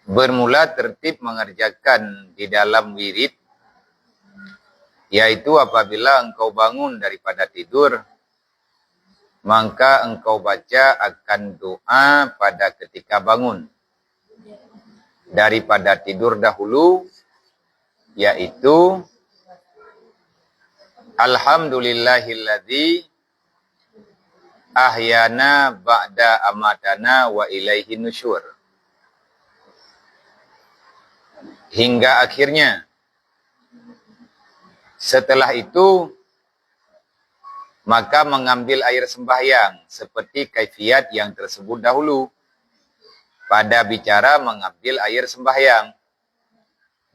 bermula tertib mengerjakan di dalam wirid, yaitu apabila engkau bangun daripada tidur, maka engkau baca akan doa pada ketika bangun daripada tidur dahulu, yaitu Alhamdulillahilladzi ahyana ba'da amatana wa ilaihi nusyur. Hingga akhirnya. Setelah itu, maka mengambil air sembahyang seperti kaifiat yang tersebut dahulu. Pada bicara mengambil air sembahyang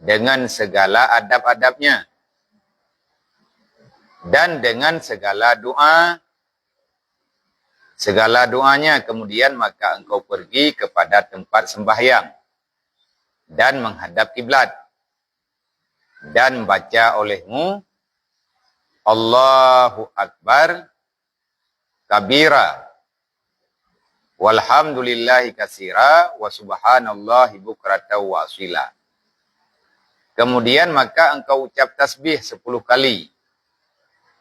dengan segala adab-adabnya. Dan dengan segala doa, segala doanya, kemudian maka engkau pergi kepada tempat sembahyang dan menghadap kiblat dan baca olehmu Allahu Akbar kabira walhamdulillahi katsira wa subhanallahi bukratan wa asila. Kemudian maka engkau ucap tasbih 10 kali.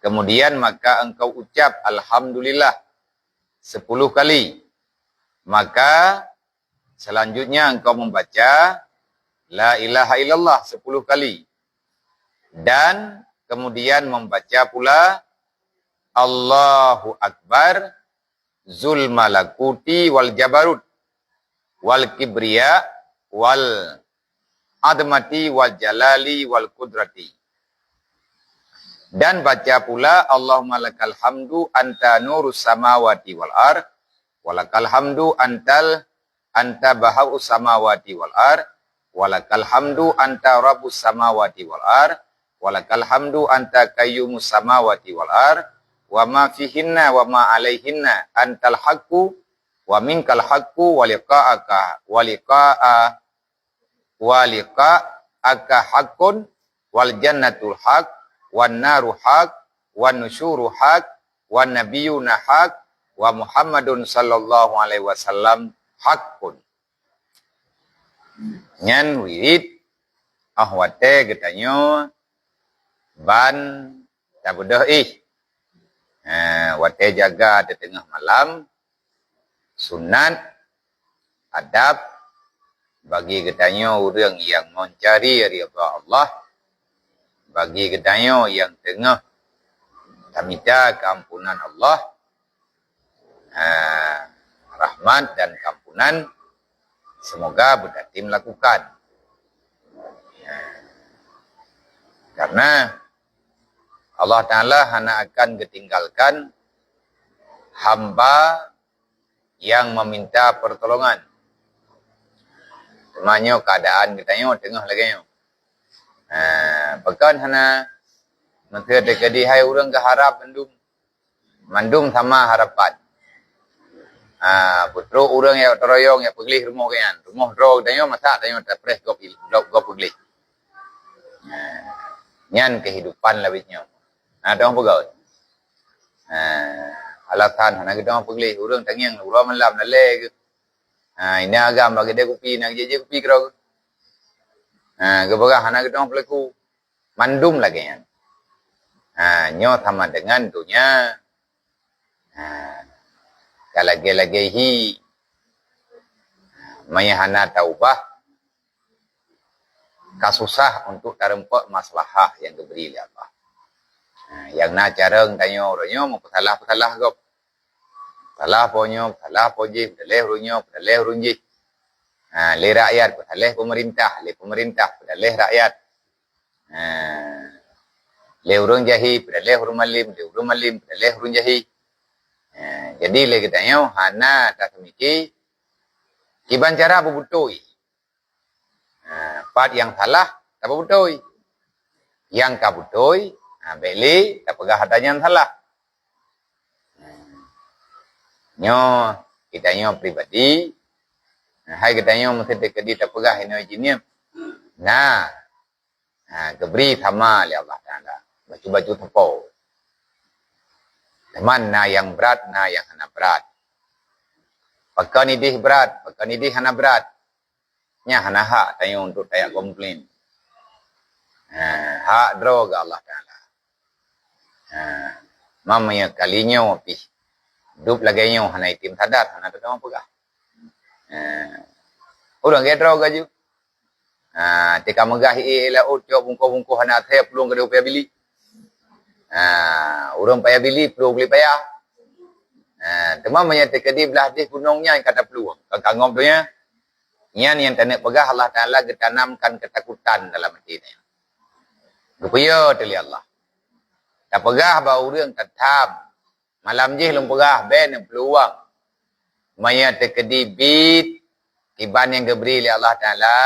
Kemudian maka engkau ucap Alhamdulillah 10 kali. Maka selanjutnya engkau membaca La ilaha illallah 10 kali. Dan kemudian membaca pula Allahu Akbar Zul malakuti wal jabarut wal kibriya wal admati wal jalali wal kudrati. Dan baca pula Allahumma lakal hamdu anta nurus samawati wal ar walakal hamdu anta bahaus samawati wal ar walakal hamdu anta rabbus samawati wal ar walakal hamdu anta qayyumus samawati wal ar wa ma fihinna wa ma alaihinna antal haqqu wa minkal haqqu wa liqa'aka haqqun wal jannatul haqq wan naru haq, wan nusyuru haq, wan nabiyuna haq, wa Muhammadun sallallahu alaihi wasallam haqqun. Nyan wirid ahwate getanyo ban tabudah wate jaga di tengah malam sunat adab bagi getanyo orang yang mencari ridha Allah, bagi gedanyo yang tengah minta keampunan Allah, rahmat dan keampunan, semoga berhati melakukan. Karena Allah Ta'ala hanya akan ketinggalkan hamba yang meminta pertolongan. Semuanya keadaan gedanyo tengah lagi. Bahkan hana menteri dekadi hai orang ke harap mandum sama harapan. Putro orang yang teroyong yang pergi rumah kian, rumah drog danyo masak danyo terpres go pergi. Nyan kehidupan labitnya. Dong pegawai. Alatan hana kita pergi orang tangiang urang malam nale. Ini agam bagi dia kopi nak je kopi kerok. Kebaga hana kita pelaku mandum lagi ya. Nyo sama dengan dunia. Kalagi-lagi hi mayahana taubah kasusah untuk terempak masalah yang diberi oleh Allah. Yang nak careng tanyo ronyo mau salah gop. Salah ponyo, salah poje, daleh runji. Le rakyat, padaleh pemerintah, padaleh rakyat. Le urang jahi, padaleh urang malim, padaleh urang jahi. Jadi le katanya hana tak semiki kiban cara bebutoi. Part yang salah tak bebutoi. Yang kabutoi, beli tak pegah hatanya salah. Nyo kitanya pribadi hai katanya mesti dekadi tak pegah ini jinnya. Keberi sama oleh Allah Taala. Baju-baju tepau. Teman yang berat, yang hana berat. Pakai nidih berat, pakai nidih hana berat. nya hana hak tayo untuk tayak komplain. Hak draw ke Allah Taala. Mamanya kalinya pi. Dup lagi nyo hana itim sadar hana tu orang pegah. Orang ke draw gaju. Tika megah ila utyo bungko-bungko hana the pelung ke upaya bili. Orang payah bili pelung beli payah. Mamanya tika di belah di gunungnya yang kata peluang. Kangop tu nya. Yang tanek pegah Allah Taala getanamkan ketakutan dalam hati ni. Rupaya tali Allah. Tak pegah bauរឿងtatam. Malam je long pegah ben peluang. Maya terkedibit iban yang diberi oleh Allah Taala,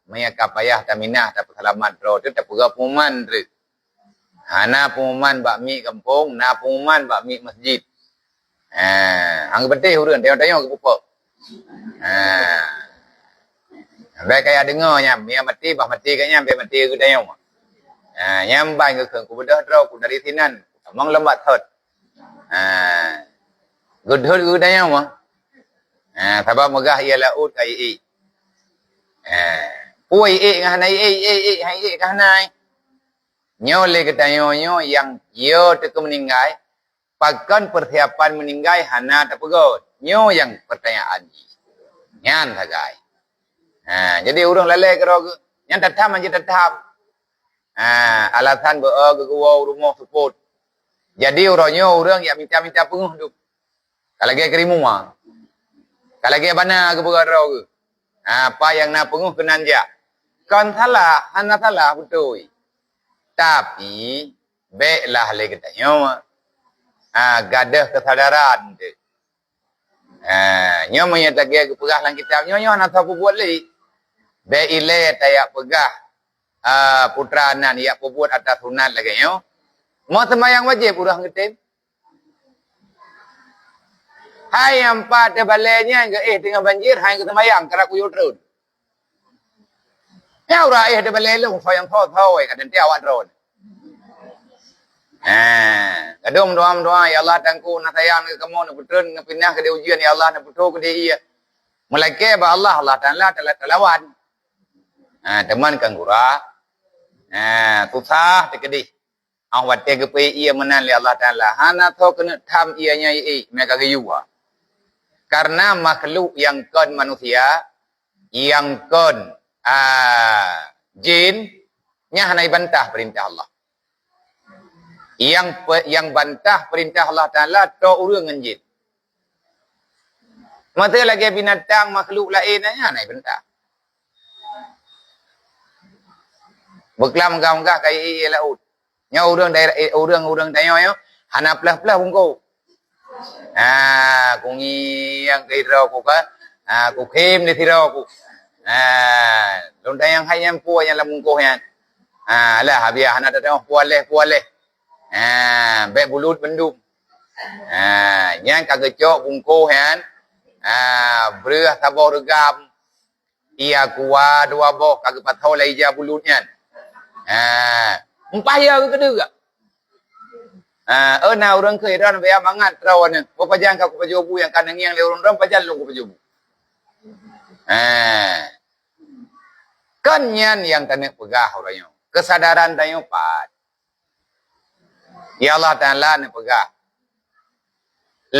maya kapayah taminah tak selamat ro tu tak pegah pengumuman tu. Na pengumuman bakmi kampung, na pengumuman bakmi masjid. Ang betih urang tengok-tengok ke pupuk. Baik kaya dengarnya, mia mati bah mati kanya be mati ke tengok. Nyambai ke ku bedah draw ku dari sinan. Amang lembat thot. Gudhul ku tengok mah. Sebab megah ia laut kai i. Pui i nganai i hai i kanai. Nyo le ketanyonyo yang yo te meninggal. Pakan persiapan meninggal hana tak pegot. Nyo yang pertanyaan ni. Nyan sagai. Jadi urang lalai ke rogu. Yang tatam aja tatam. Alasan ke gua rumah support. Jadi orangnya orang yang minta-minta penguh tu. Kalau dia kerimu mah. Kalau dia bana ke bergarau ke. Apa yang nak penguh kenan je. Kan salah, hana salah betul. Tapi baiklah le kita nyo. Gadah kesadaran tu. Nyo menyata dia ke pegah lang kitab nyo nak tahu buat le. Baik ile tayak pegah putra anan ya buat atas sunat lagi nyo. Mau semayang wajib urang ketim. Hai yang pada balainya ke tengah banjir hai ke semayang kera kuyul terus. Ya ura de balai lu sayang thau kadan ti awak drone. Kadum doa ya Allah tangku nak sayang ke kamu nak putun nak pindah ke dia ujian ya Allah nak putu ke dia. Melaike ba Allah Taala talawan. Teman kan gura. Susah tekedi. Awak tega pe ia menan li Allah Taala. Hana tho kena tham ianya mereka ke yuwa. Karena makhluk yang kon manusia, yang kon jin, nya hanai bantah perintah Allah. Yang bantah perintah Allah Taala to urang ngan jin. Mata lagi binatang makhluk lain nya hanai bantah. Beklam gam-gam kai laut. Nya urang daerah urang tanya yo hana pelah-pelah bungko. Kungi yang kira ku ka. Ku khem ni tira ku. Long tayang hayam pu yang la bungko yan. Lah habia hana tengok pualeh. Baik bulut bendum. Yang kagecok bungko yan. Berah tabau regam. Ia kuah dua boh kagak patau lai ja bulut yan. Empaya ke kedua. Na orang ke iran baya mangat rawan ko pajang ka ko pajobu yang kanang yang le orang ram pajal lu ko pajobu. Kan yan yang tanek pegah orangnya. Kesadaran tayo pat. Ya Allah Taala ne pegah.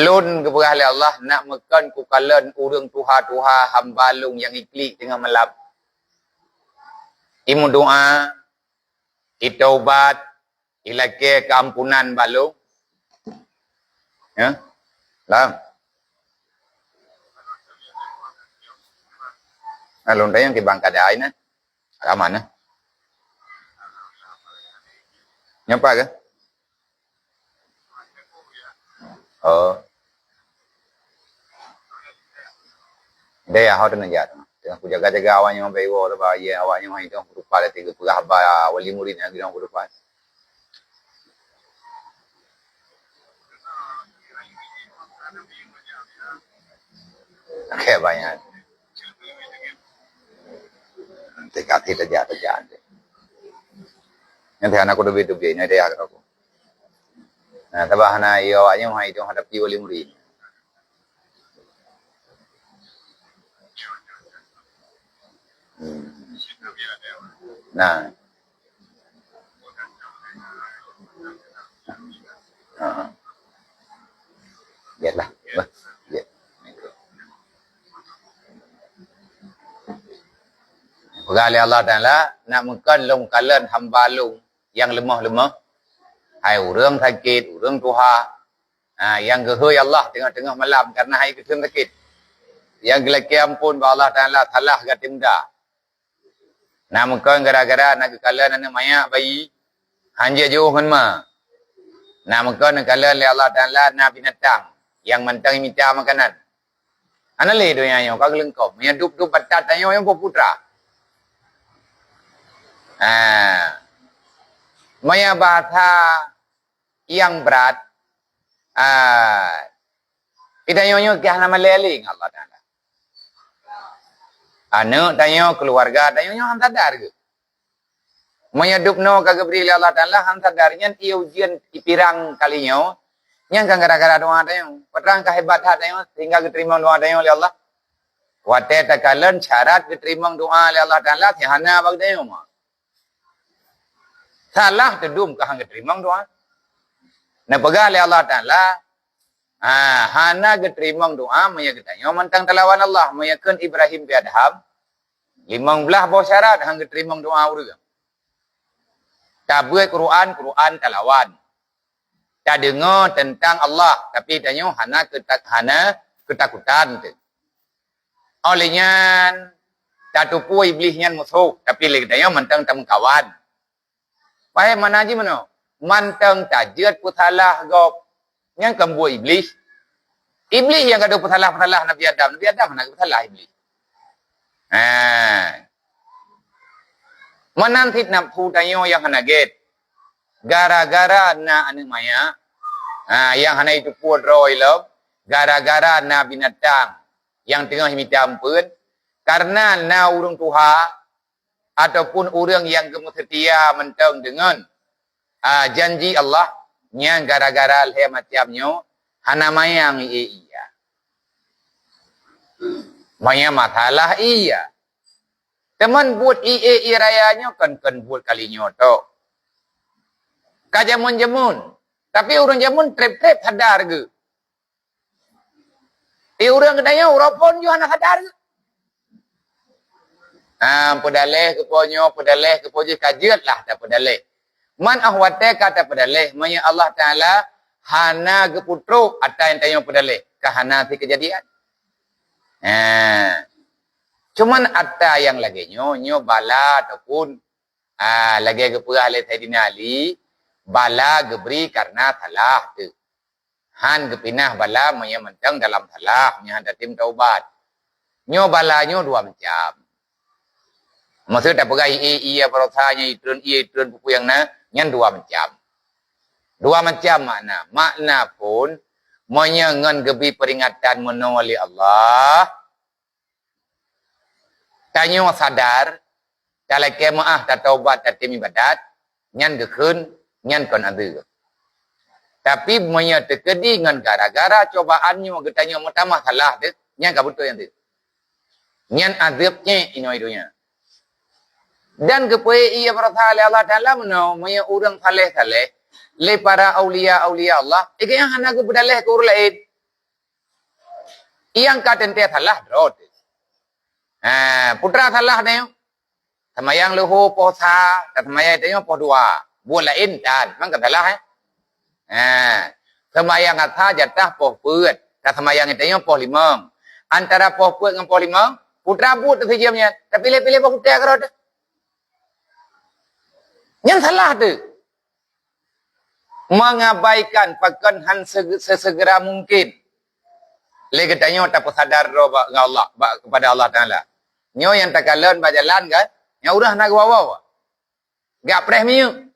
Lun ke pegah le Allah nak mekan ku kalan urang tuha hambalung yang iklik tengah malam. Imu doa, itaubat, ilake keampunan balung. Ya. Lam. Alun tayang ke bangka dai na. Aman na. Nyapa ke? Dia hau tenan jat. Tengah ku jaga-jaga awaknya bae wo ba ye awaknya mai tong rupa le tiga pegah ba wali murid yang girang rupa. Kayak banyak. Tekat terjat. Nanti anak aku lebih ni dia aku. Tabah na iyo awaknya mai tong hadapi wali murid. Nah. Biarlah. Ya. Pegale Allah Taala nak mungkin long kalian hamba long yang lemah-lemah. Hai urang sakit, urang tuha. Yang gehoi Allah tengah-tengah malam karena hai kesun sakit. Yang gelaki ampun ba Allah Taala talah gatimda. Nah mungkin gara-gara nak kalian anak maya bayi hanja jauh ma. Nah mungkin kalian li Allah Taala na binatang yang mentang minta makanan. Anale doya yo kag lengkop. Yang dup-dup batat tayo yang putra. Maya bahasa yang berat Itanyonyo kaya nama leling Allah Ta'ala. Anak tanyo keluarga tanyonyo han sadar ke. Maya dupno kagak beri Allah Ta'ala han sadarnya ia ujian ipirang kalinya yang kan gara-gara doa tanyo. Peterang kehebat tanyo sehingga keterima doa tanyo oleh Allah. Wate takalan syarat keterima doa oleh Allah Ta'ala tihana bag tanyo mah. Salah tedum kahang keterima doa. Nah pegali Allah Ta'ala hana keterima doa maya ketanyo mentang talawan Allah maya kan Ibrahim bi Adham 15 bawa syarat hang keterima doa urang. Tak buat Quran talawan. Tak dengar tentang Allah tapi tanyo hana ketakutan tu. Olehnya tak tupu iblisnya musuh tapi lagi tanyo mentang tam kawan. Pai mana ji mano? Mantang tajat putalah gop yang kambu iblis. Iblis yang ada putalah Nabi Adam nak putalah iblis. Menantit nak putayo yang hanaget. Gara-gara na anu maya yang hana itu puadroi lo, gara-gara na binatang yang tengah minta ampun karena na urang Tuhan ataupun orang yang setia mentang dengan janji Allah yang gara-gara le macamnya hana mayang iya. Maya masalah iya. Teman buat iya rayanya kan buat kalinya to. Kajamun-jamun. Tapi orang jamun trep-trep sadar ke. Orang kedanya orang pun juga nak sadar ke. Pedaleh ke ponyo kajiat lah tak pedaleh. Man ahwate kata pedaleh. Maya Allah Ta'ala hana ke putro atau yang tanya pedaleh. Kahana si kejadian. Cuman ada yang lagi nyo bala ataupun lagi ke perah oleh Sayyidina Ali. Bala geberi karena salah tu. Han kepinah bala maya mentang dalam salah. Maya han tim taubat. Nyo bala nyo dua macam. Maksudnya tak pegai iya perotanya itun buku yang nyan dua macam. Dua macam makna. Makna pun menyengan gebi peringatan menolak Allah. Tanyo sadar kalau kemaah tak taubat tak tim ibadat nyan gekun nyan kon ada. Tapi menya tekedi ngan gara-gara cobaannya getanya pertama salah dek nyan ka betul yang tu. Nyan azabnya inoidonya. Dan kepada ia berasal Allah Ta'ala menau maya orang saleh le para aulia Allah yang hana ke bedaleh ke urang lain yang katen te salah drot putra salah dia semayang leho posa semayang dia po dua buat lain dan mang salah semayang asa jatah po peut semayang dia po limang antara po peut dengan po limang putra but sejamnya tapi pilih po putra kerot yang salah tu. Mengabaikan pakan han sesegera mungkin. Lagi tanya tak sadar Allah kepada Allah Ta'ala. Nyo yang tak kalian berjalan kan? Yang udah nak bawa. Gak preh miu.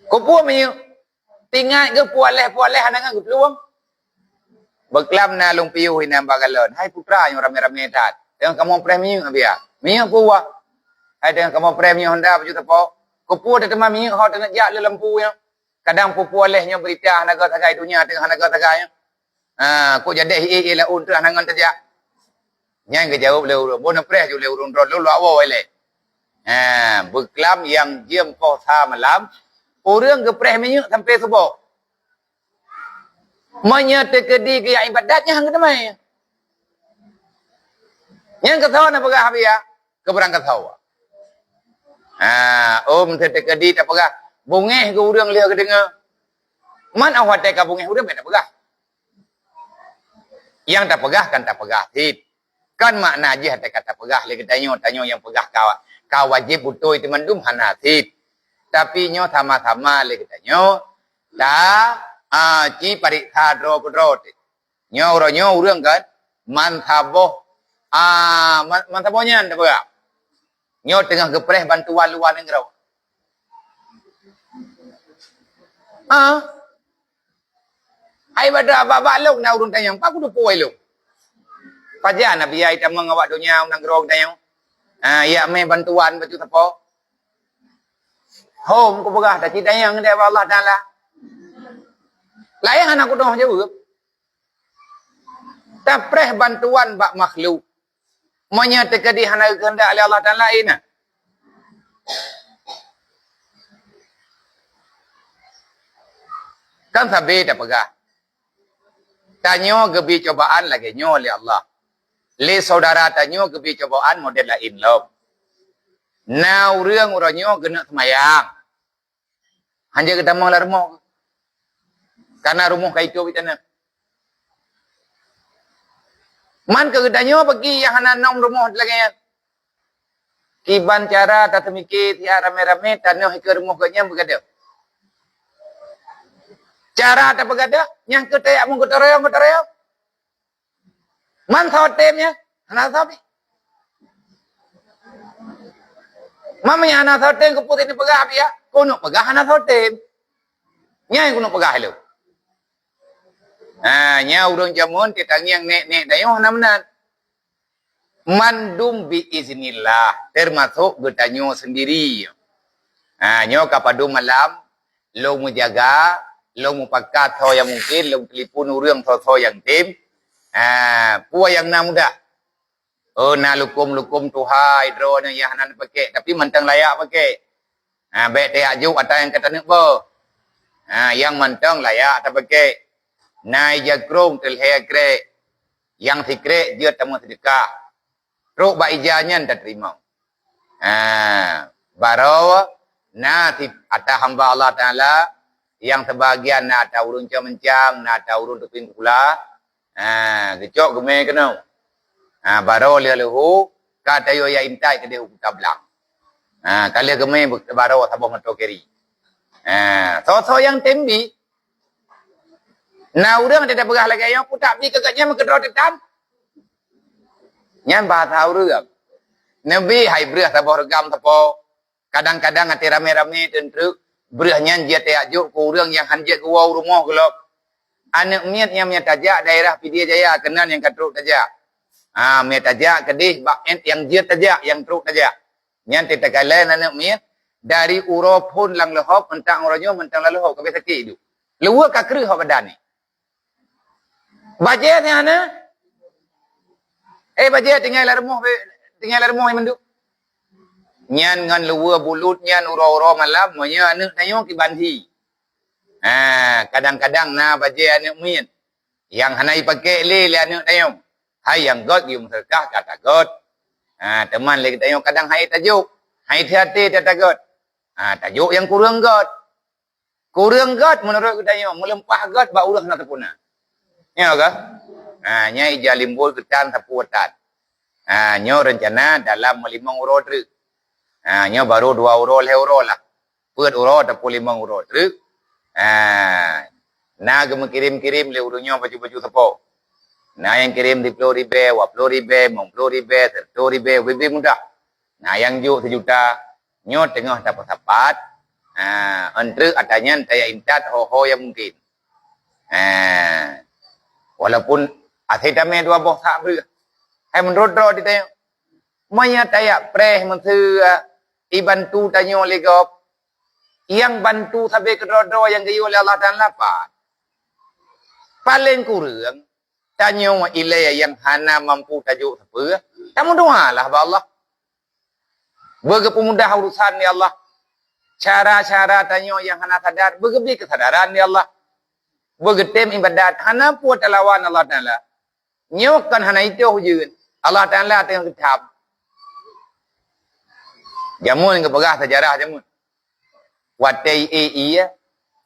Kupu miu. Tinggal ke pualeh hanangan ke peluang. Beklam na lung piu hinam bagalon. Hai putra yang rame-rame tat. Yang kamu preh miu abia. Miu puwa. Ada kamu premi Honda baju tapo. Kupu ada teman mi hau tengah jak le lampu yang. Kadang pupu olehnya berita naga tagai dunia tengah naga tagai. Ku jadi la un tu hanangan terjak. Yang ke jauh leu bon preh ju leu ron lu awo le. Beklam yang diem ko tha malam. Orang ke preh menyu sampai subuh. Menyertekedi ke ibadatnya hang temai. Yang ketawa na pagah habia keberang ketawa. Tertekedi tak pagah bungeh ke urang liha ke dengar. Man awak tak bungeh urang tak pagah. Yang tak pagah kan tak pagah hit. Kan makna aja tak kata pagah le tanyo yang pagah kau wajib utoi teman dum hanatit. Tapi nyo sama-sama le tanyo dah ci parik thadro kodro. Nyo urang kan man thaboh mantabonya ndak apa. Nyo tengah gepreh bantuan luar negara. Ai bada baba lok na urun tayang pa kudu poy lok. Paja na biai tamang awak dunia nang grog tayang. Ya me bantuan baju tapo. Hom ko bagah ta citayang de Allah taala. Layang anak kudu jawab. Tapreh bantuan bak makhluk. Menyatakan di hana kehendak Allah taala ina. Kan sabi tak pegah. Tanyo gebi cobaan lagi nyo oleh Allah. Le saudara tanyo gebi cobaan model lain lom. Now urang uranyo kena semayang. Hanya kita mau larmo. Karena rumah kaitu bitana. Man ke gedanyo bagi yang hana nom rumah lagi. Kiban cara tak temikir ya rame-rame tanyo ke rumah kanya begada. Cara tak begada yang ketayak mung ketoreo. Man sotemnya hana sobi. Mamanya hana sotem keputin pegah ya. Kuno pegah hana sotem. Nyai kuno pegah lu. Nya urang jamun kita yang nek dayo hana-menan. Mandum bi iznillah termasuk getanyo sendiri. Nyo kapadu malam lo mu jaga, lo mu pakat tho yang mungkin, lo telefon urang tho yang tim. Puwa yang na muda. Na lukum tuhai drone yang hanan pakai tapi mentang layak pakai. Baik te aju atau yang kata nek bo. Yang mentang layak tak pakai. Nai jagrong telhe kre yang sikre dia tamu sedekah. Ruk ba ijanyan tak terima. Baro na ata hamba Allah taala yang sebagian na ata urun mencang, na ata urun tupin pula. Kecok gemeh kena. Baro le lehu kata yo ya intai ke dia tablang. Kali gemeh baro sabah meto keri. So yang tembi na urang tidak pegah lagi yang putak bi kekatnya menkedro tetan. Nyan bahasa urang. Nabi hai berah sabah regam tapo. Kadang-kadang ati rame-rame tentu berah nyan dia te ajuk ku urang yang hanjat ku wau rumah gelap. Anak miat yang miat tajak daerah Pidia Jaya kenan yang katruk tajak. Miat tajak kedih bak yang dia tajak yang truk tajak. Nyan te tagalan anak miat dari uro pun lang lehop mentang uranyo mentang laluhop kabeh sakit itu. Luwa ka kreuh badan ni. Bajet ni ana. Bajet tinggal larmuh mendu. Nyan ngan luwa bulut nyan uro-uro malam monya anu tayo ki banhi. Kadang-kadang na bajet anu min. Yang hanai pakai le anu tayo. Hai yang god yum sedekah kata god. Teman lagi tayo kadang hai tajuk. Hai hati kata god. Tajuk yang kurang god. Kurang god menurut tayo melempah god ba urang na tepuna. Ya ke? Nyai jalimbul ketan tapuatan. Nyo rencana dalam 5 euro truk. Nyo baru 2 euro le euro lah. Put euro tapu 5 euro truk. Na gem kirim-kirim le urunyo baju-baju tapo. Na yang kirim di Floribe, wa Floribe, mong Floribe, Floribe, lebih mudah. Nah yang ju 1 juta. Nyo tengah dapat-dapat. Entre adanya saya intat ho-ho yang mungkin. Walaupun athitame 2 boh tak ber. Hai menrodro di tayo. Maya tayak preh mentu ibantu tanyo legop. Yang bantu sampai ke rodro yang gayu oleh Allah Taala apa? Paling kurang tanya wa ilaya yang hana mampu tajuk apa. Kamu doalah kepada Allah. Berkemudah urusan ya Allah. Cara-cara tanya yang hana sadar, bergebli kesadaran ya Allah. Bergetem ibadat, hana puat lawan Allah Ta'ala. Nyokan hana itu hujun. Allah Ta'ala tengah kitab. Jamun ke pegah sejarah jamun. Watai iya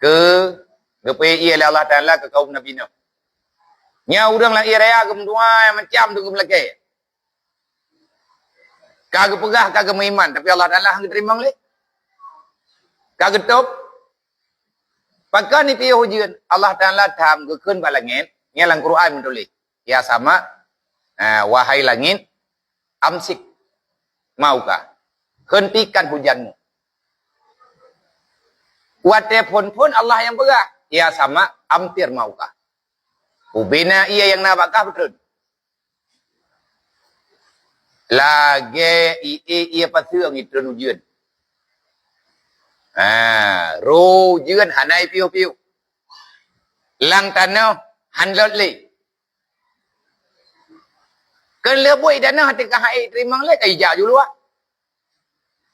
ke iya Allah Ta'ala ke kaum Nabi Nuh. Nya urang lang iraya gemdua macam tu gebelake. Kagak pegah kagak beriman tapi Allah Ta'ala hang terima le. Kagak top. Pakai ni piye hujan Allah Ta'ala tham ke keun ba langit. Nya lang Quran menulis. Ya sama wahai langit amsik maukah hentikan hujanmu. Wate pun Allah yang pegah. Ya sama amtir maukah. Ubina ia yang nabakah betul. Lagi ia pasang itu nujian. Rujian hanai piu-piu. Lang tanah handlot le. Kan leboi tanah hati kahai terima le kai ja dulu ah.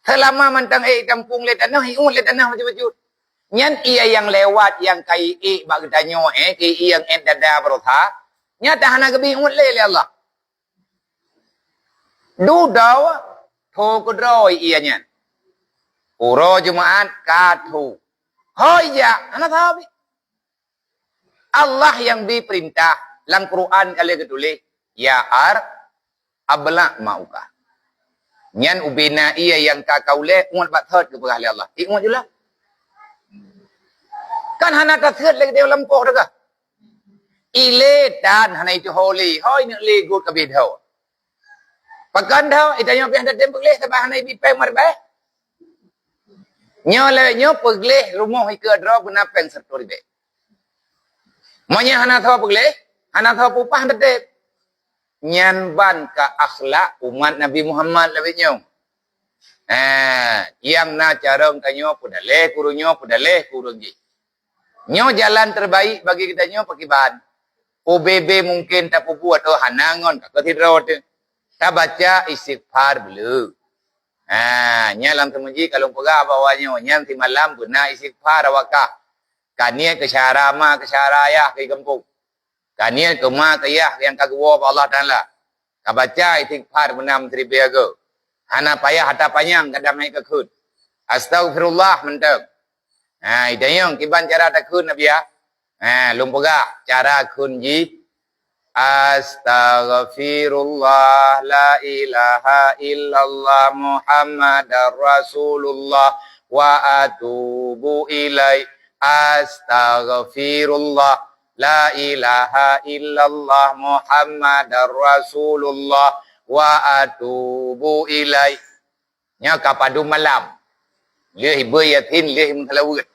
Selama mantang kampung le tanah iun le tanah macam-macam. Nyan ia yang lewat yang kai bag danyo kai yang dada berotha nya tahana gebi un le Allah du daw tho ko droi ia nyan uro jumaat ka thu hoi ya ana thabi Allah yang diperintah lang Quran kali kedule ya abla mauka nyan ubina ia yang ka kaule un bat thot ke pegah Allah ingat jula kan hana tasir lagi dia lampoh dah. Ile dan hana itu holy. Hoi ni le good kabid ho. Pakan dah itanya pi handa tempel leh sebab hana ibi peng marbe. Nyo le nyo pegleh rumah ikut draw guna peng sertori be. Monya hana thaw pegleh, hana thaw pupah handa dep. Nyan ban ka akhlak umat Nabi Muhammad lebih nyo. Yang na carong tanyo pudaleh kurunyo pudaleh kurungi. Nyo jalan terbaik bagi kita nyo pakai ban. OBB mungkin tak buat hanangon kat tidro tu. Tak baca istighfar dulu. Nyalam temuji kalau pegah bawanya nyam ti malam guna istighfar awakah. Kania ke syarama ke syarayah ke kampung. Kania ke ma ke yah yang kagwa Allah Taala. Ka baca istighfar benam tribiaga. Hana payah hata panjang kadang naik ke khud. Astagfirullah mentek. Idayong kiban cara takun Nabi ya. Lumpaga cara kunji astaghfirullah la ilaha illallah Muhammadar Rasulullah wa atubu ilai astaghfirullah la ilaha illallah Muhammadar Rasulullah wa atubu ilai. Nya kapadu malam. Lih ibayatin lih mentalawut.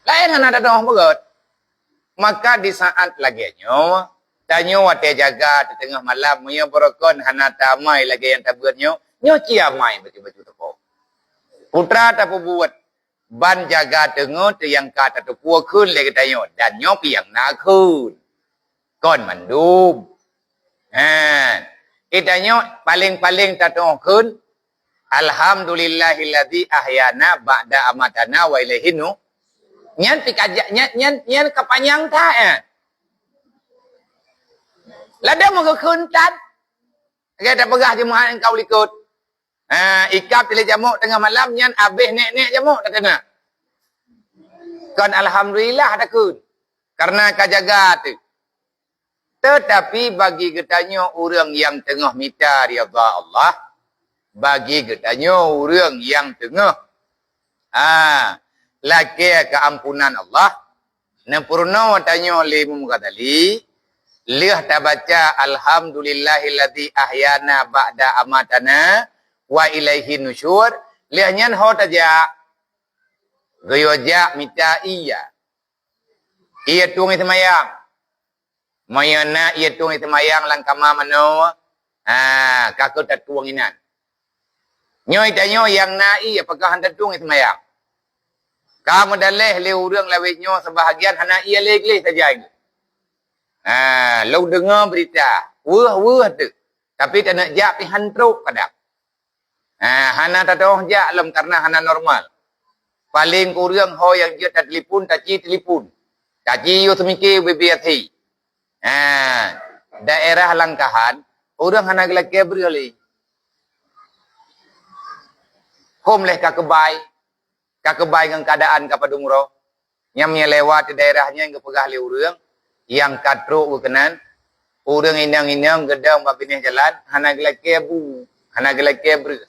Lain hana ada orang berat. Maka di saat lagi nyo, tanyo wate jaga di tengah malam, nyo berokon hana tamai lagi yang tabuat nyo ciamai betul-betul tepo. Putra tak buat ban jaga tengok yang kata tu puak kun lagi tanyo dan nyo piang nak kun. Kon mandum. Itanyo paling-paling tatong kun. Alhamdulillahilladzi ahyana ba'da amatana wa ilaihi nu. Nyan pikajak nyan kapanyang ta Lada mo kekuntat. Kita pegah jemaah engkau likut. Ikap tili jamuk tengah malam nyan habis nek-nek jamuk tak kena. Kan alhamdulillah ada kun. Karena kajaga tu. Tetapi bagi ketanya orang yang tengah minta ridha Allah, bagi katanya orang yang tengah laki keampunan Allah nempurna tanya oleh mukadali lih ta baca alhamdulillahilladzi ahyana ba'da amatana wa ilaihi nusyur lih nyan ho taja goyoja mita iya tung semayang mayana ia tung semayang langkama mano kakut tatuang inan. Nyoy tanyo yang nai apakah hendak tung semayang. Kamu daleh le urang lawet nyo sebahagian hana ia leh saja. Lu dengar berita, wah tu. Tapi tak nak jak pi hantruk kadang. Hana tak tahu jak lem karena hana normal. Paling kurang ho yang dia tak telefon, tak ci telefon. Tak ci yo semikir BBT. Daerah Langkahan, orang hana gelak kebrali. Hom leh kakebai dengan keadaan kapadung roh. Yang lewat di daerahnya yang kepegah le urang, yang katruk kenan. Urang inang-inang gedang bapinih jalan, hana gelak kebu, hana gelak kebru.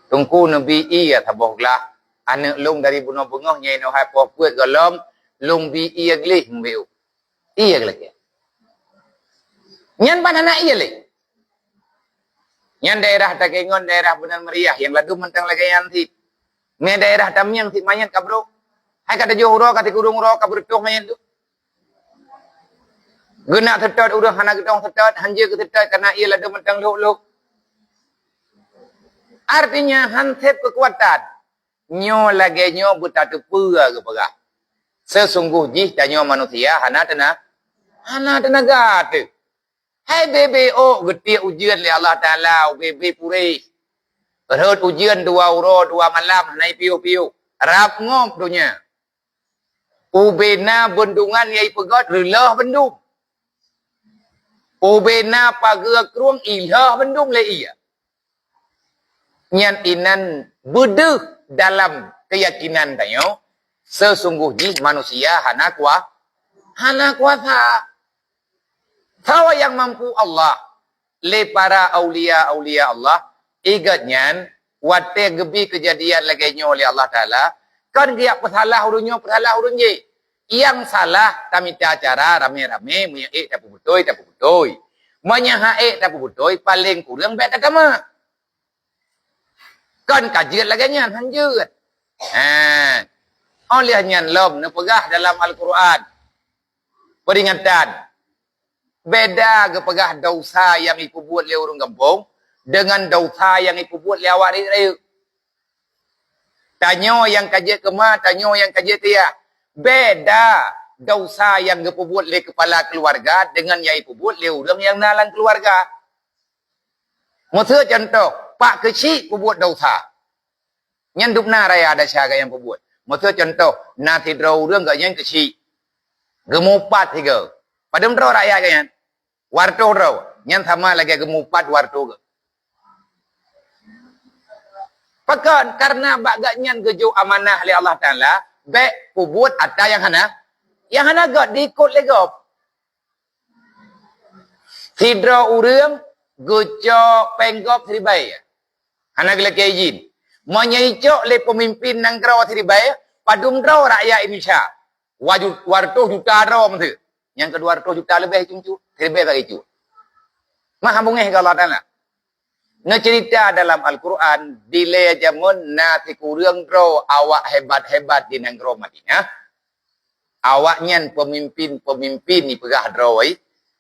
Tungku nabi iya taboh gelah. Anak long dari bunuh-bunuh nyai no hai popuat galom, long bi iya glih mbeu. Iya gelak. Nyan pan anak iya le. Nyan daerah Takengon, daerah Benar Meriah yang ladu mentang lagi yanti. Me daerah Tamiang ti mayat kabro. Hai kata johro kata kurung ro kabrutuh mayat tu. Guna tetot urang hana gedong tetot hanje ke tetot karena ia ladu mentang luk-luk. Artinya hansep kekuatan. Nyo lagi nyo buta tepura ke pegah. Sesungguh jih tanyo manusia hana tenaga tu. Hai BBO geti ujian li Allah Taala BB puri. Perhut ujian 2 uro 2 malam naik piu-piu. Rap ngop dunia. Ubena bendungan yai pegot relah bendung. Ubena pagar keruang ilah bendung le iya. Nyan inan beduh dalam keyakinan tayo. Sesungguhnya manusia hana kuasa. Tahu yang mampu Allah. Le para aulia Allah. Igatnya. Wate gebi kejadian lagi nyo oleh Allah Ta'ala. Kan dia pesalah urunyo. Yang salah tamita acara rame-rame. Menyaik tak putoi. Menyaik tak putoi. Paling kurang baik tak sama. Kan kajian lagi nyan. Hanjut. Oleh nyan lom. Nepegah dalam Al-Quran. Peringatan. Beda kepegah dosa yang iku buat le urang kampung dengan dosa yang iku buat le awak raya. Tanyo yang kaje kema, tanyo yang kaje tia. Beda dosa yang iku buat le kepala keluarga dengan yang iku buat le urang yang dalam keluarga. Maksud contoh, pak kecil ku buat dosa. Nyan dupna raya ada syaga yang ku buat. Maksud contoh, nati draw urang gak yang kecil. Gemupat tiga. Padahal draw rakyat kan? Warto draw. Yang sama lagi gemupat warto ke. Pakan karena bagaknya gejo amanah oleh Allah Ta'ala. Baik pubut atau yang hana. Yang hana gak diikut legop. Tidra urang gejo penggop seribai. Hana gila keijin. Menyaicok le pemimpin nang draw seribai. Padum draw rakyat Indonesia. Warto juta draw menteri. Yang kedua 200 juta lebih cumcu. Lebih tak itu. Maha bungeh ke Allah Ta'ala. Ngecerita dalam Al-Quran. Bila jamun nati kurang draw awak hebat-hebat di negara Madinah. Awaknya pemimpin ni pegah draw.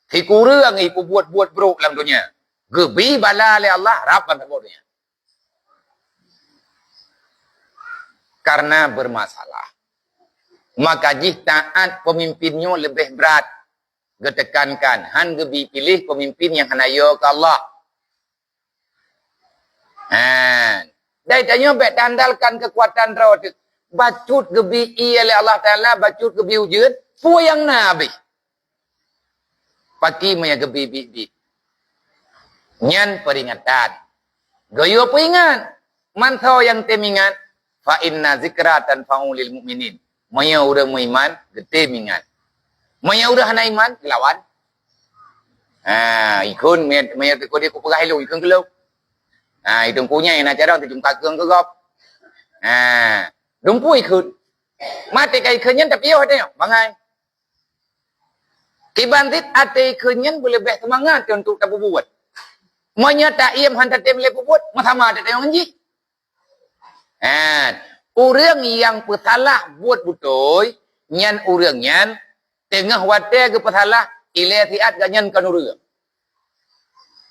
Ti kurang ipu buat buruk dalam dunia. Gebi bala oleh Allah. Rapan tak bolehnya. Karena bermasalah. Maka jih taat pemimpinnya lebih berat. Getekankan. Han gebi pilih pemimpin yang hanayo ke Allah. Dari tanya baik tandalkan kekuatan raw. Bacut gebi iya oleh Allah Ta'ala. Bacut gebi ujian. Pu yang nabi. Paki maya gebi bi. Nyan peringatan. Gayo peringat. Mantau yang temingat. Fa inna zikratan fa'ulil mu'minin. Maya udah iman, gede mingat. Maya udah hana iman, lawan. Ikun, maya kau dia ku pegah lu, ikun kelau. Itu punya yang nak cara tu jumpa keng ke gop. Dumpu ikun. Mati kai ikunnya tapi yo ada bangai. Kibantit ate ikunnya boleh lebih semangat untuk tak buat. Maya tak iam hantar tem le buat, masama ada yang anji. Orang yang bersalah buat betul, nyan orang nyan, tengah wadah ke bersalah, ilah tiat gak nyan kan orang.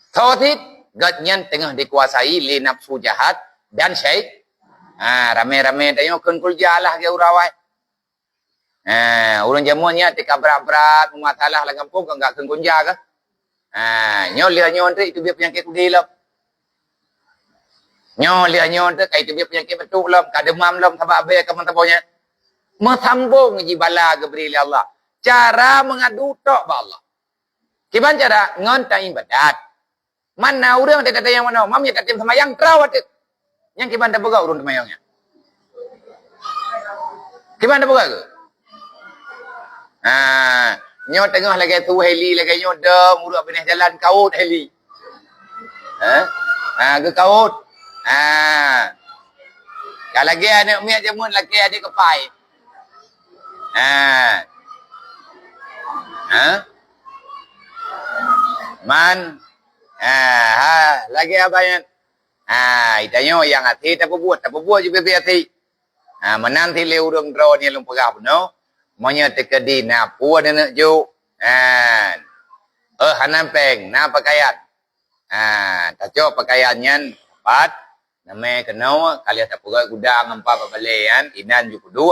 Thotit, gak nyan tengah dikuasai, le nafsu jahat, dan syait. Rame-rame, tayo kunkul jalah ke urawai. Urang jamuannya tika berat-berat masalah lah kampung kau enggak kengonja ke. Nyo lihat nyo tu itu dia penyakit kudilam. Nyo lihat nyo tu itu dia penyakit betul lam, kademam lam sebab abe ke mentabanya. Mesambung ji bala ke beri Allah. Cara mengadu tok ba Allah. Kiban cara ngon ta ibadat. Mana urang tak ada yang mana, mamnya tak tim semayang terawat. Yang kiban dah pegau urang semayangnya. Kiban dah pegau ke? Nyo tengah lagi tu heli lagi nyo dem urut benih jalan kaut heli. Ke kaut. Kalau lagi anak umi jamun lagi ada kepai. Man. Lagi apa yang? Itanyo yang hati tak buat juga hati. Menanti le urang draw ni lum pegau no. Monya tekedi na puan nak ju. Hanan peng na pakaian. Taco pakaiannya pat. Nama kenau kali tak pegau gudang empat babalean inan ju kudu.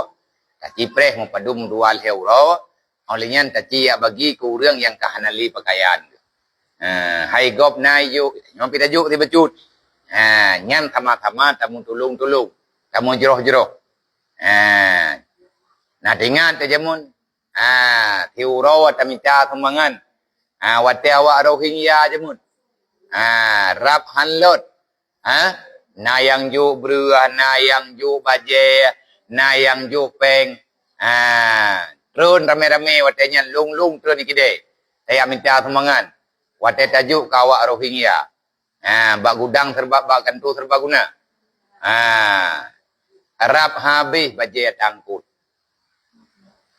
Taci preh mempadum dual euro. Olehnya taci bagi ke urang yang kahanali pakaian. Hai gop na ju. Nyompi tajuk ti becut. Nyan sama-sama tamu tulung-tulung. Tamu jeroh-jeroh. Nah dengan terjemun, tiuro tamita sumbangan, wate awak Rohingya jemun, rap hanlot, nayang ju beruah, nayang ju baje, nayang ju peng, terun rame-rame watenya lung-lung terun ikide, saya minta sumbangan, wate tajuk kawak Rohingya, bak gudang serba bak kantu serba guna, rap habis baje tangkut.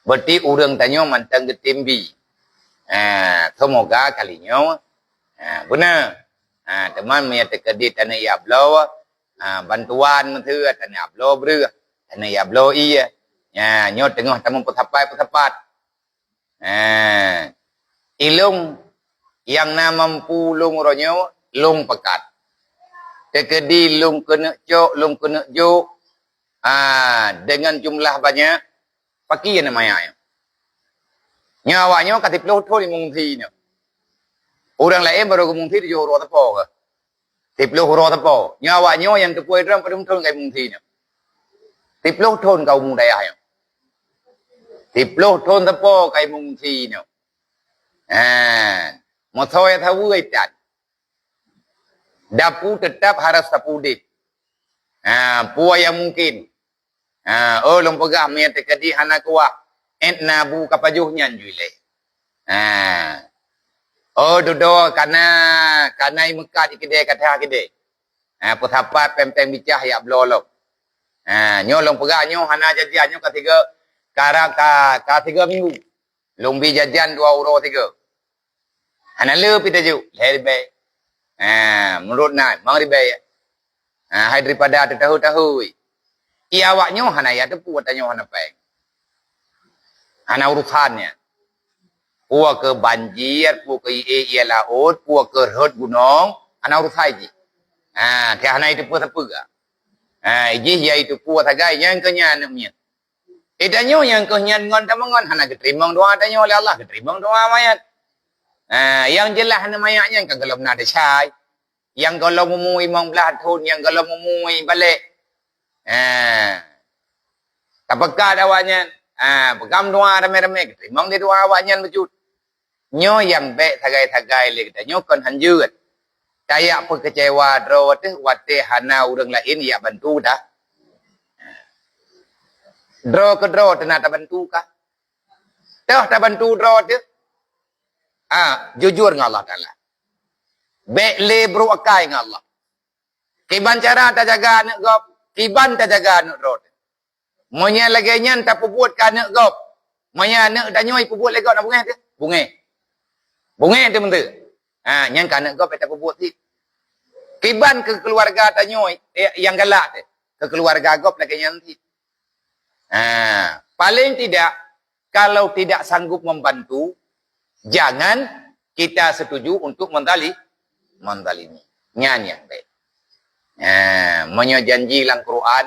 Berarti urang tanyo mantang ketimbi. Semoga kalinya guna. Teman punya tekedi tanah yablo bantuan mentu tanah yablo ber tanah yablo iya. Nyo tengah tamu petapai. Ilung yang na mampu lung ronyo lung pekat. Tekedi lung kena cok, lung kena juk. Dengan jumlah banyak pakai namanya. Nyawanya katip lo thoi mungthi ne. Orang lain baru mungthi di joro tapo ke. Tip lo horo tapo. Nyawanya yang tepoi dram padum thon kai mungthi ne. Tip lo thon kau mung daya ya. Tip lo thon tapo kai mungthi ne. Mo thoi tha wui tat. Dapu tetap harus tapudit. Puai yang mungkin. Long pegah mian tekadi hana kuah entna bu kapajuh nyan juile. Dodo kana Mekah ikide kata kide. Putapat pempeng bicah ya blolok. Nyo long pegah nyo hana jajan nyo ketiga ka 3 minggu. Long bi jajan 2 euro 3. Hana le pi taju lebe. Menurut na mang ribe. Hai daripada tahu-tahu. Ia awaknya hana ya tu puat tanya hana peng. Hana urusannya. Puak ke banjir, puak ke ia laut, puak ke hot gunung, hana urusan je. Ke hana itu puat apa ga? Iji ya itu puat sagai yang kenya namanya. Idanyo yang kenya ngon tamangon hana keterimang doa tanya oleh Allah, keterimang doa mayat. Yang jelas hana mayatnya yang kalau nak ada syai, yang kalau mumui mang belah thun, yang kalau mumui balik. Tapakad awaknya. Pegam doa rame-rame. Memang dia doa awaknya becut. Nyo yang baik tagai-tagai le kita. Nyo kon hanjut. Kaya apa kecewa draw tu. Wate hana orang lain ya bantu dah. Draw ke draw tu nak tak bantu kah? Tak bantu draw tu. Jujur dengan Allah Ta'ala. Baik le bro akai dengan Allah. Kiban cara tak jaga nak gop. Kiban tak jaga anak rod. Monya lagi nyan tak perbuat ke anak gop. Monya anak dah nyoi perbuat lagi nak bungeh tu. Bungeh tu mentu. Nyan ke anak gop tak perbuat ti. Kiban ke keluarga tak nyoi yang galak tu. Ke keluarga gop lagi nyan ti. Paling tidak kalau tidak sanggup membantu, jangan kita setuju untuk mendalimi. Nyan yang baik. Menyo janji dalam Quran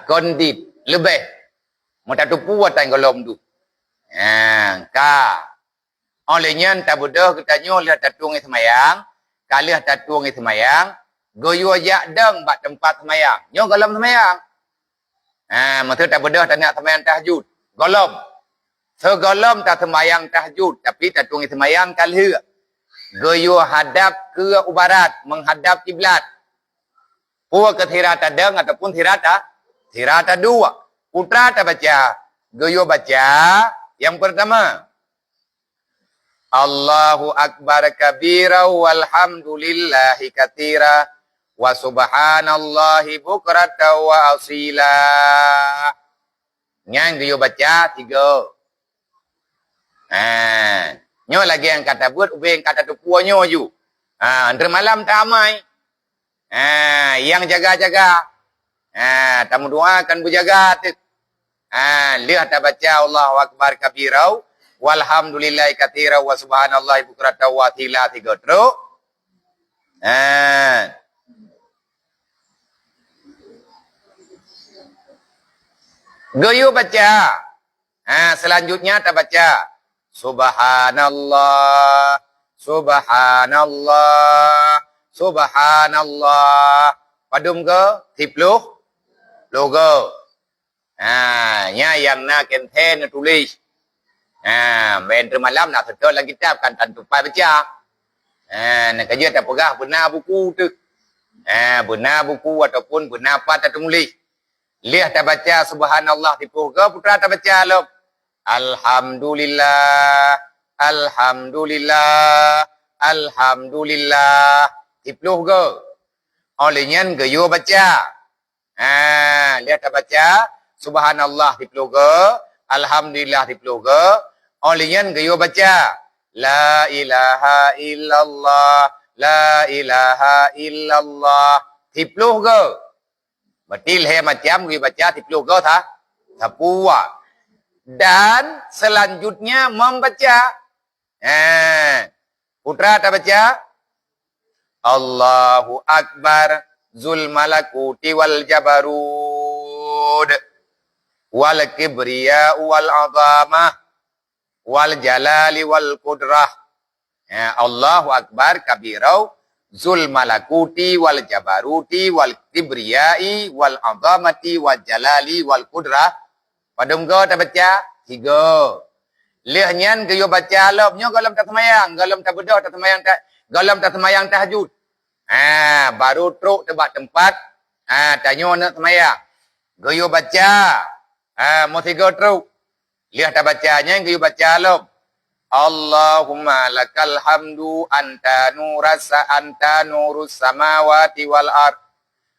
kondit lebih Mata tupu watan golom tu. Ka. Olehnya tak bodoh kita nyo lihat tatung semayang. Kali tatung semayang. Goyo jak deng bak tempat semayang. Nyo golom semayang. Maksud tak bodoh tak nak semayang tahajud. Golom. Segolom tak semayang tahajud. Tapi tatung semayang kali. Goyo hadap ke barat. Menghadap kiblat. Puwa ke tirata deng ataupun tirata dua. Putra tak baca. Goyo baca. Yang pertama. Allahu akbar kabira walhamdulillahi katira. Wa subhanallahi bukrata wa asila. Yang goyo baca 3. Nyo lagi yang kata buat. Ubeng kata tupuwa nyo ju. Antara malam tak amai. Yang jaga-jaga. Tamu doakan berjaga tu. Lihat tak baca Allahu akbar kabirau walhamdulillahi katsira wa subhanallahi bukratan wa asila 3 teruk. Goyo baca. Selanjutnya tak baca subhanallah subhanallah subhanallah. Padum ke? Tipluh logo. Nya yang nak kenten tulis. Main malam nak setel lagi kitab kan tentu pai baca. Nak kerja tak pegah benar buku tu. Benar buku ataupun benar apa tak tulis. Lihat tak baca subhanallah tipu ke putra tak baca lom. Alhamdulillah. Alhamdulillah. Alhamdulillah. Tipluh ke? Olehnya gayo baca. Lihat tak baca. Subhanallah tipluh ke. Alhamdulillah tipluh ke. Olehnya gayo baca. La ilaha illallah. La ilaha illallah. Tipluh ke. Betul he macam gayo baca tipluh ke tak? Tapua. Dan selanjutnya membaca. Putra tak baca. Allahu akbar zul malakuti wal jabarud wal kibriya wal azamah wal jalali wal qudrah. Allahu akbar kabirau zul malakuti wal jabaruti wal kibriyai wal azamati wal jalali wal qudrah. Padum go tak baca 3. Lihnyan gayo baca lomnya galam tak semayang, galam tak bedah tak semayang tak galam tak semayang tahajud. Baru truk tebak tempat. Tanya nak semayang. Gayo baca. Mau 3 truk. Lihat tak bacanya, gayo baca lom. Allahumma lakal hamdu anta nurus samawati wal ard.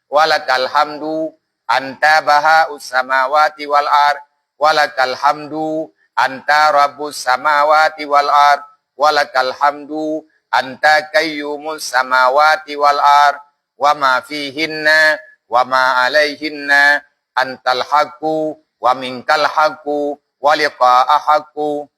Walakal hamdu anta baha'us samawati wal ard. Walakal hamdu anta rabbus samawati wal ard. Walakal hamdu anta qayyumus samawati wal ard wa ma fihinna wa ma alaihinna antal haqqu wa minkal haqqu wa liqa'a haqqu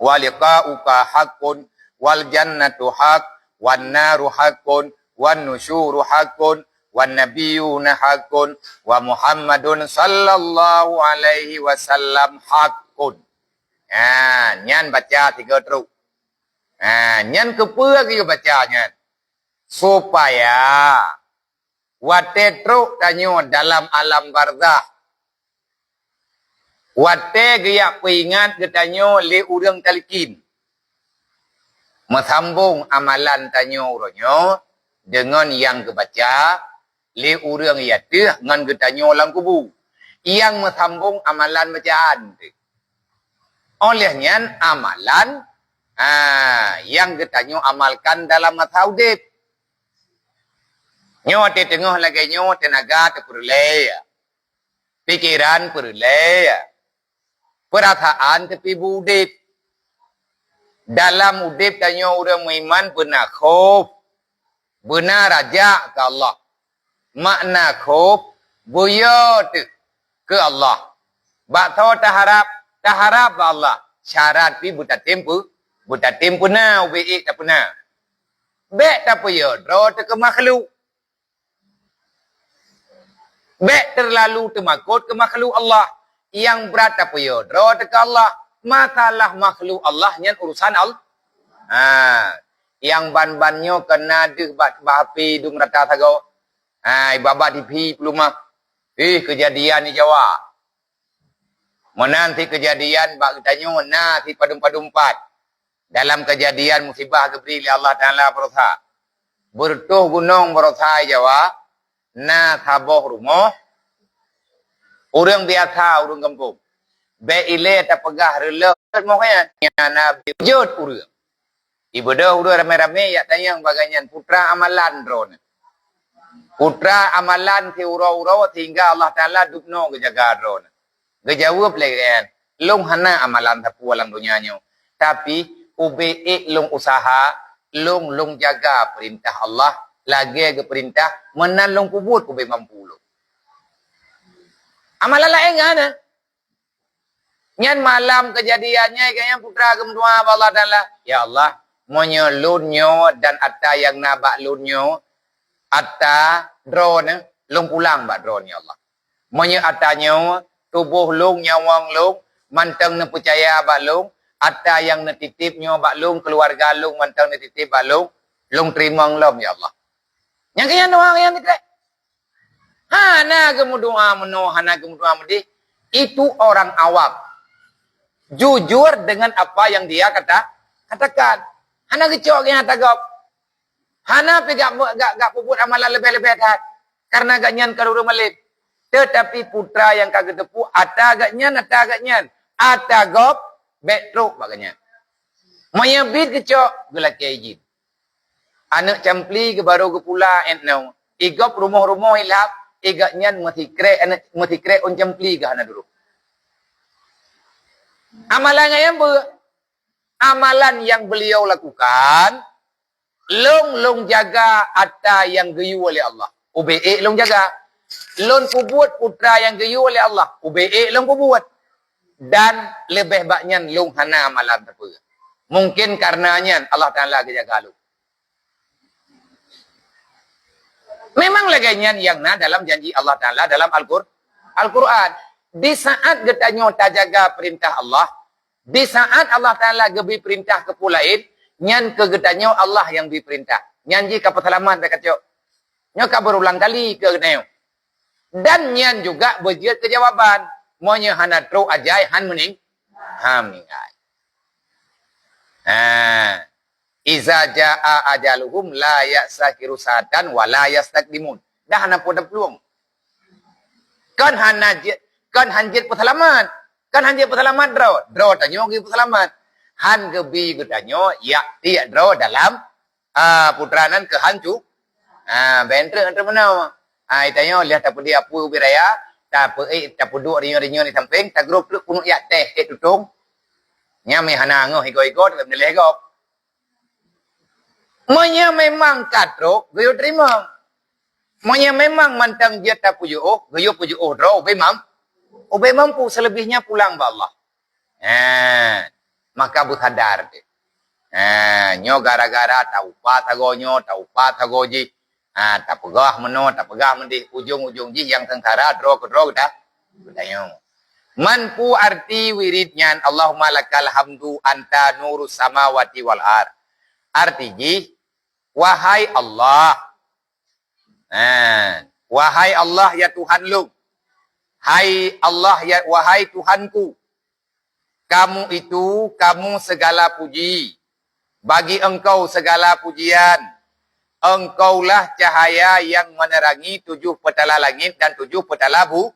wa liqa'uka haqqun wal jannatu haqq wan naru haqqun wan nusyuru haqqun wan nabiyyuna haqqun wa Muhammadun sallallahu alaihi wasallam haqqun. Nyan baca 3 teruk. Nyan kepua kita bacanya. Supaya wate truk tanyo dalam alam barzah. Wate gaya peingat ketanyo le urang talkin. Mesambung amalan tanyo uronyo dengan yang kebaca le urang yatu ngan ketanyo lang kubu. Yang mesambung amalan bacaan. Olehnya amalan yang kita amalkan dalam masa hidup. Nyo te tengah lagi nyo tenaga terperlay. Pikiran perlay. Perasaan tepi budip. Dalam udip tanyo orang iman benar khuf. Benar raja ke Allah. Makna khuf buyut ke Allah. Bakso taharap ke Allah. Syarat pi buta tempu. Buta tempu na ubi tak pernah. Bek tak payah. Draw ke makhluk. Bek terlalu termakut ke makhluk Allah. yang berat apa yo dro dekat Allah matalah makhluk Allah nyan urusan Allah yang ban-bannya kena deh api dung rata thago babat di pi pelumah kejadian ni Jawa menanti kejadian bak tanyo na ti padum-padumpat dalam kejadian musibah gebri Allah Taala berotha bertuh gunung berotha Jawa na thaboh rumah orang biasa orang kampung be ile ta pegah rele mohoyan na jod urang ibadah urang rame-rame ya tanyang baganyan putra amalan drone putra amalan ti uro-uro hingga Allah Taala dupno gejaga drone gejawab legen long hana amalan tapu alang dunianya tapi ube long usaha long jaga perintah Allah lagi ke perintah menalong kubut ube mampu lo amalan lain ngana nyan malam kejadiannya kayaknya putra gemdua Allah Taala ya Allah monya lunyo dan atta yang nabak lunyo atta drone long pulang bak drone ya Allah monya atanya tubuh lung nyawang lung manteng ne percaya bak lung atta yang ne titipnya bak lung keluarga lung manteng ne titip bak lung terima nglom ya Allah yang kaya doa yang tidak hana kamu doa meno hana kamu doa medi itu orang awam jujur dengan apa yang dia katakan hana kecok yang tagap hana pi gak puput amalan lebih-lebih dah karena gak nyan kaluru malib tetapi putra yang kagak tepu ata agaknya ata gop betruk baganya mayabit kecok gelak izin anak campli ke baru ke pula entno igop rumah-rumah hilap igaknya mati kre on campli ke hana dulu amalan yang beliau lakukan long jaga ata yang geyu oleh Allah ube long jaga lon kubut putra yang geyu oleh Allah ube long kubut dan lebih banyak long hana amalan terpura mungkin karenanya Allah Taala jaga lu memang laganya yang dalam janji Allah Taala dalam Al-Quran di saat getanyo tak jaga perintah Allah di saat Allah Taala gebi perintah ke pulain nyan ke getanyo Allah yang beri perintah nyanji kapal selamat dekat yo nyoka berulang kali ke getanyo dan nyan juga berjiat kejawaban monya hana tru ajai han mening hamingai iza jaa ajaluhum la yasakiru satan wa la yastakdimun dah hana poda peluang kan hanjit peselamat kan hanjit peselamat draw tanyo gi peselamat han gebi getanyo ya tiak draw dalam putranan ke hancu bentre entrepreneur itanyo lihat tapu dia apu biraya tapu duk rinyo ni samping ta grup lu punuk ya teh tutung nyame hana ngo higo tak boleh higo monya memang katro geyo terima monya memang mantang dia tapu yo geyo puju draw be mampu selebihnya pulang ba Allah maka buthadar nyo gara-gara tau pa tagoji tak pegah mendih ujung-ujung ji yang sengsara draw dah bedayo manpu arti wiridnya Allahumma lakal hamdu anta nurus samawati wal ar arti ji wahai Allah wahai Allah ya Tuhan lu hai Allah ya wahai Tuhanku kamu segala puji bagi engkau segala pujian engkaulah cahaya yang menerangi 7 petala langit dan 7 petala bumi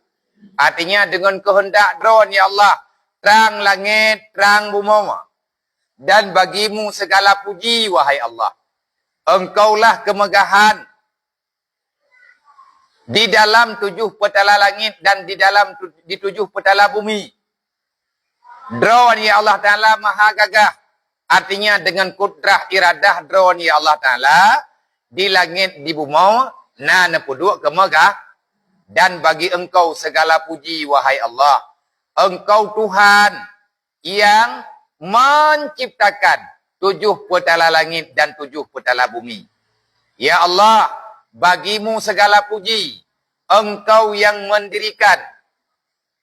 artinya dengan kehendak drone ya Allah terang langit terang bumi dan bagimu segala puji wahai Allah engkaulah kemegahan di dalam 7 petala langit dan di 7 petala bumi drone ya Allah Ta'ala maha gagah artinya dengan kudrah iradah drone ya Allah Ta'ala di langit di bumi nepuduk kemegah dan bagi engkau segala puji wahai Allah engkau Tuhan yang menciptakan 7 petala langit dan 7 petala bumi ya Allah bagimu segala puji engkau yang mendirikan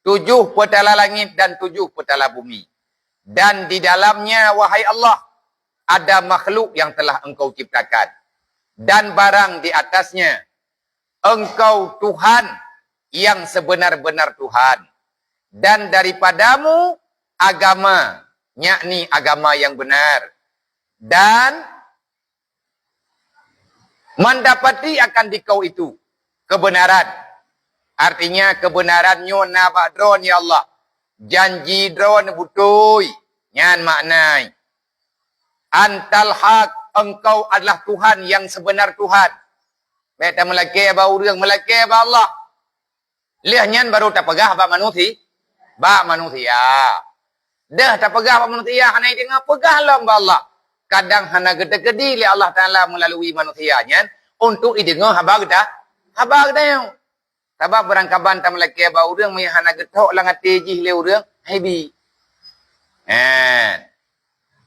7 petala langit dan 7 petala bumi. Dan di dalamnya, wahai Allah, ada makhluk yang telah engkau ciptakan. Dan barang di atasnya, engkau Tuhan yang sebenar-benar Tuhan. Dan daripadamu agama, yakni agama yang benar. Dan mendapati akan dikau itu kebenaran. Artinya kebenarannya nabak dron ya Allah. Janji dron butui. Nyan maknai. Antal haq, engkau adalah Tuhan yang sebenar Tuhan. Beta melaki ba urang melaki ba Allah. Lihat nyan baru tak pegah ba manusia. Ba manusia. Dah tak pegah ba manusia. Hanai tengah pegah lah ba Allah. Kadang hana gede-gede li Allah Ta'ala melalui manusianya untuk idengo haba geda. Haba geda yang. Sebab berangkaban tak melaki ba urang mai hana getok lang atejih le urang. Haibi.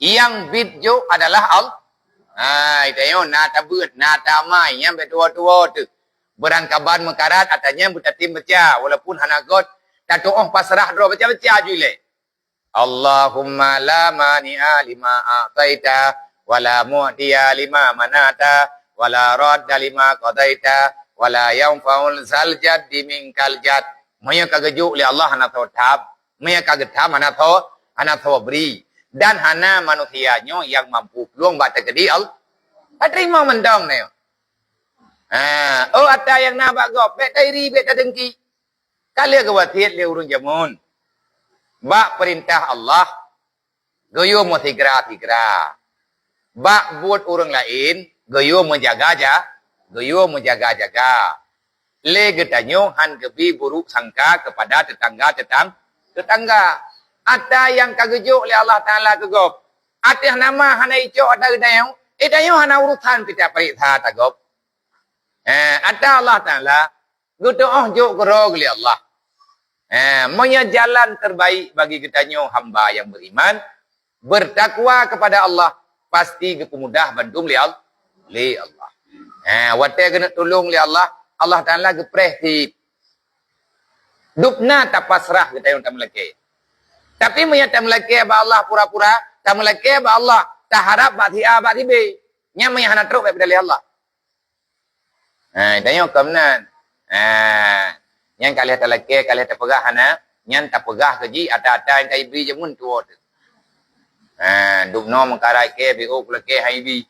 Yang bidjo adalah Allah. Itu yang nata beut, nata mai yang betua-tua tu. Berangkaban mekarat atanya butatim baca walaupun hana god tak toh pasrah dro baca-baca jule. Allahumma la mani'a lima a'taita wa la mu'tiya lima manata wa la radda lima qadaita wa la yanfa'ul zal jaddi minkal jad. Maya kagejuk li Allah hana tho tab, maya kagetam hana tho beri. Dan hana manusianya yang mampu peluang baca kedi Allah. Terima mendong ni. Ada yang nak bagop, bet iri, bet dengki. Kali kewatiat le urun jamun. Bak perintah Allah, goyo mo tigra-tigra. Bak buat orang lain, goyo menjaga-jaga. Le getanyo han gebi buruk sangka kepada tetangga. Ada yang kagejuk oleh Allah Ta'ala kegop. Ada nama hana ijo ada gedayang. Gedayang hana urutan kita perintah tagop. Ada Allah Ta'ala. Gudoh juk gerog oleh Allah. Monya jalan terbaik bagi gedayang hamba yang beriman. Bertakwa kepada Allah. Pasti kepemudah bantum oleh Allah. Watai kena tolong oleh Allah. Allah Ta'ala gepreh ti. Dupna tak pasrah gedayang tak melaki. Tapi menyat tak melaki ba Allah pura-pura, tak melaki ba Allah, tak harap ba A, ba B. Nya menyat hana teruk daripada Allah. Tanya kemnan. Yang kalian tak laki, kalian tak pegah hana, yang tak pegah keji, ada yang kai beri jemun tua tu. Dupno mengkarai ke, BO kulake haibi.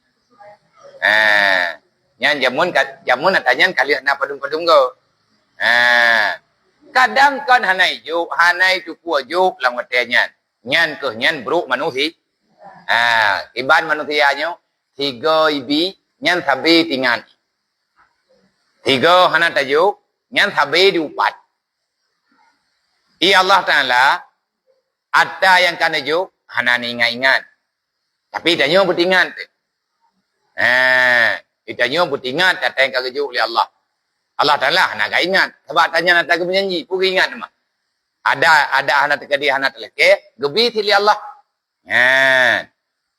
Yang jamun atanya kalian nak padung-padung go. Kadang kan hanai tu puajuk lang watenya. Nyan ke nyan bro manusia. Iban manusianya 3 ibi nyan sabi tingan. 3 hana tajuk nyan sabi diupat. Allah Ta'ala ada yang kan tajuk hana ni ingat-ingat. Tapi tanya bertingan. Itanya bertingan tak yang kagejuk oleh Allah. Allah Ta'ala nak ingat. Sebab tanya nak menyanyi. Puri ingat mah. Ada anak terkadi anak terleke. Gebi tili Allah.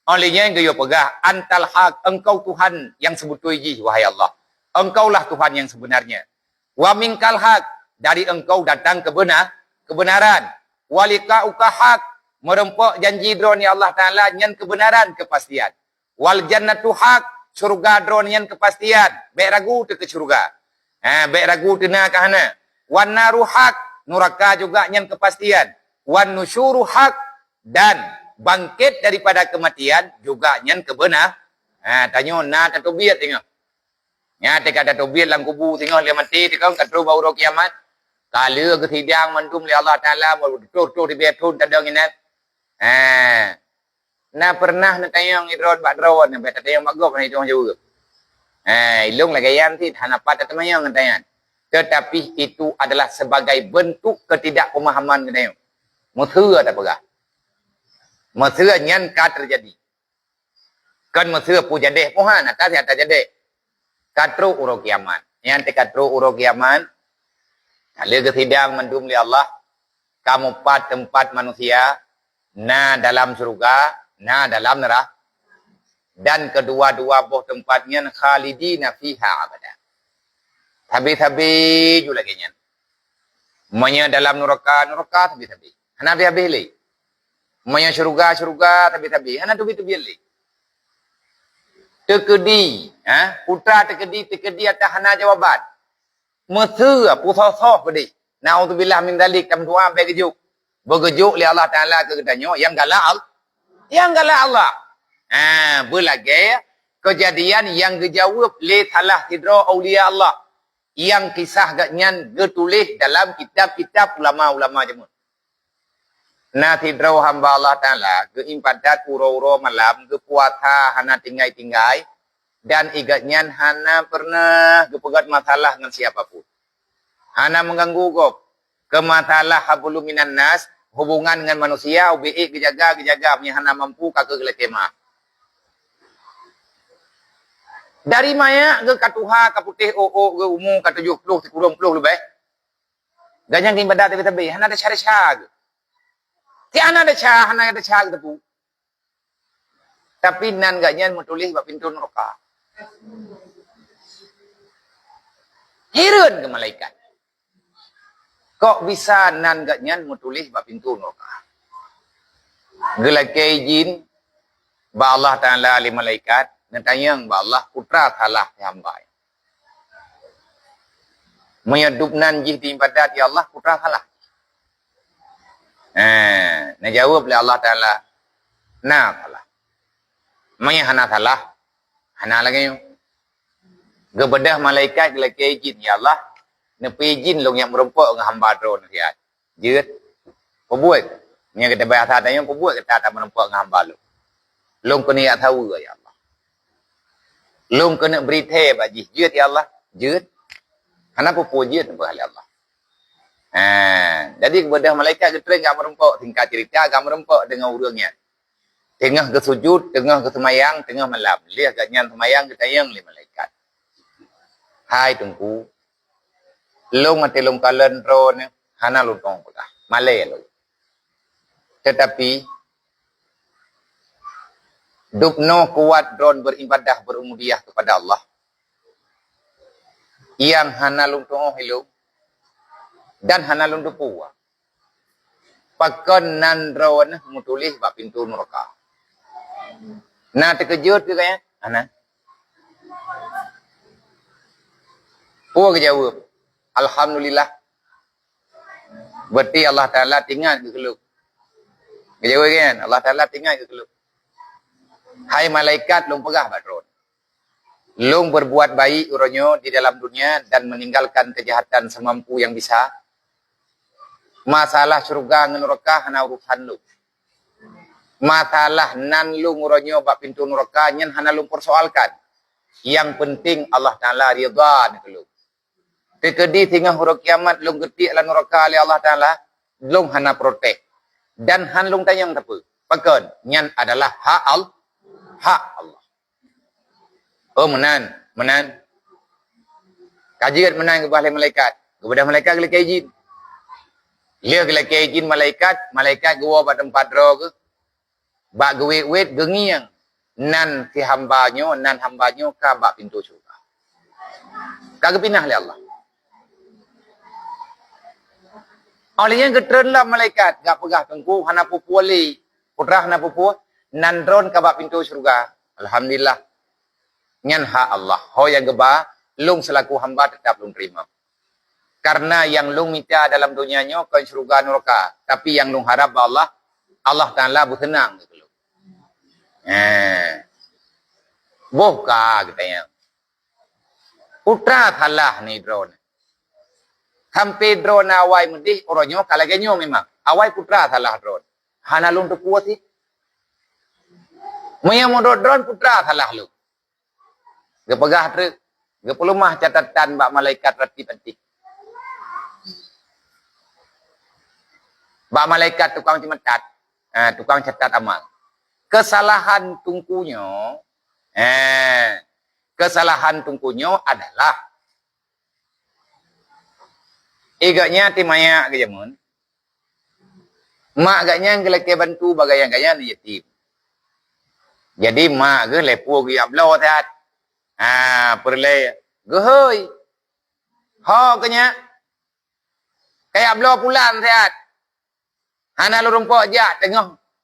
Olehnya yang gayo pegah. Antal haq. Engkau Tuhan yang sebetul-betul wahai Allah. Engkaulah Tuhan yang sebenarnya. Wa minkal haq. Dari engkau datang kebenaran. Walika'uka haq. Merempok janji drone ya Allah Ta'ala. Yang kebenaran kepastian. Wal jannatu haq. Surga drone yang kepastian. Baik ragu tu ke surga. Baik ragu kena ke hana. Wan naru haq, neraka juga yang kepastian. Wan nusyuru haq, dan bangkit daripada kematian juga yang kebenar. Tanya na tatubiyat tengok. Ya teka tatubiyat lang kubu tengok dia mati tengok katru bau kiamat. Kala ke sidang mandum li Allah Taala betul-betul dibetun tadang inat. Na pernah na tayang idron badron na beta tayang magop na itu juga. Ilung lagi yang ti hanapat temayang ngatayan. Tetapi itu adalah sebagai bentuk ketidakpemahaman ngatayan. Mesra tak pegah. Mesra nyan ka terjadi. Kan mesra pu jadeh pohan atas ya tak jadeh. Katru uro kiamat. Yang te katru uro kiamat. Kalau kesidang mendum li Allah, kamu tempat manusia, na dalam surga, na dalam neraka. Dan kedua-dua buah tempatnya khalidina fiha abada. Habis-habis juga lagi nyan. Manya dalam neraka tabi-tabi. Hana habis-habis le. Manya syurga tabi-tabi. Hana tubi-tubi le. Tekedi, putra tekedi atas hana jawaban. Mesra pusosoh bedi. Nauzubillah min dzalik kam doa begejuk. Begejuk li Allah Taala ke katanya yang galak Allah. Berlagi kejadian yang dijawab li salah tidra aulia Allah. Yang kisah gaknyan getulis dalam kitab-kitab ulama-ulama jemun. Na tidra hamba Allah Taala ke impadat uro-uro malam ke puasa hana tinggai-tinggai dan igatnyan hana pernah kepegat masalah dengan siapapun. Hana mengganggu kok ke masalah hablu minan nas hubungan dengan manusia ubi gejaga punya hana mampu kakek lekema. Dari maya ke katuha ke putih ke umum ke 70 ke 20 lebih. Ganyang ibadat tapi hana ada syari-syari. Ti ana ada cah, hana ada cah tepu. Tapi nan gaknya menulis bab pintu neraka. Hirun ke malaikat. Kok bisa nan gaknya menulis bab pintu neraka? Gelakai jin ba Allah Taala ali malaikat ngatayang ba Allah putra salah hamba. Menyedupnan jih di ibadat ya Allah putra salah. Nak jawab oleh Allah Ta'ala. Nah, salah. Maya hana salah. Hana lagi. Kepada malaikat lagi izin. Ya Allah. Nepi izin long yang merempuk dengan hamba drone. Jut. Perbuat. Yang kita bahasa tanya. Perbuat kita tak merempuk dengan hamba lu. Long kena ya tahu ya Allah. Long kena berita bagi. Jut ya Allah. Jut. Hana perbuat jut. Ya Allah. Jadi kepada malaikat kita enggak merempuk tingkat cerita enggak merempuk dengan urangnya. Tengah ke sujud, tengah ke semayang, tengah malam. Lihat agaknya semayang kita yang li malaikat. Hai tungku. Long mati long kalen drone hana lutong pula. Malay lo. Tetapi dukno kuat drone beribadah berumudiah kepada Allah. Yang hana lutong hello. Dan hana lundu puwa. Pakon nan rawan mutulis bab pintu neraka. Nah terkejut ke kaya? Hana. Puwa kejawab. Alhamdulillah. Berarti Allah Ta'ala tinggal ke keluk. Kejawab kan? Allah Ta'ala tinggal ke keluk. Hai malaikat lung pegah badron. Lung berbuat baik uronyo di dalam dunia dan meninggalkan kejahatan semampu yang bisa. Masalah surga dengan neraka hana urusan lu. Masalah nan lu nguronyo bab pintu neraka nyen hana lu persoalkan. Yang penting Allah Taala ridha nak lu. Tekedi tinggal huruf kiamat lu getik la neraka oleh Allah Taala, lu hana protek. Dan han lu tanyang tepu. Pakon nyen adalah hak Allah. Oh menan. Kajian menan kepada malaikat. Kepada malaikat kelak izin. Dia kelak izin malaikat gua pada tempat roh ke. Bak gewet gengiang. Nan si hambanya ka bak pintu surga. Kagak pinah oleh Allah. Olehnya ketrenlah malaikat. Gak pegah tengku. Hana pupu li. Putra hana pupu. Nan dron ka bak pintu surga. Alhamdulillah. Nyan hak Allah. Ho yang geba. Lung selaku hamba tetap lung terima. Karena yang lung minta dalam dunianya kan surga neraka. Tapi yang lung harap Allah Ta'ala bersenang gitu loh. Bohkah katanya. Putra salah ni drone. Sampai drone awai mendih orangnya kalaganya memang. Awai putra salah drone. Hana lung terpuas sih. Maya modal drone putra salah lu. Gepegah truk. Gepelumah catatan bak malaikat rati-rati. Bak malaikat tukang cimetat. Tukang catat amal. Kesalahan tungkunya adalah igaknya timaya kejamun. Mak agaknya gelake bantu bagayang-gayang yatim. Jadi mak ge lepu ge ablo tat. Perle gehoi. Ho kenya Kayak belah pulang sehat. Hana lu rumpok je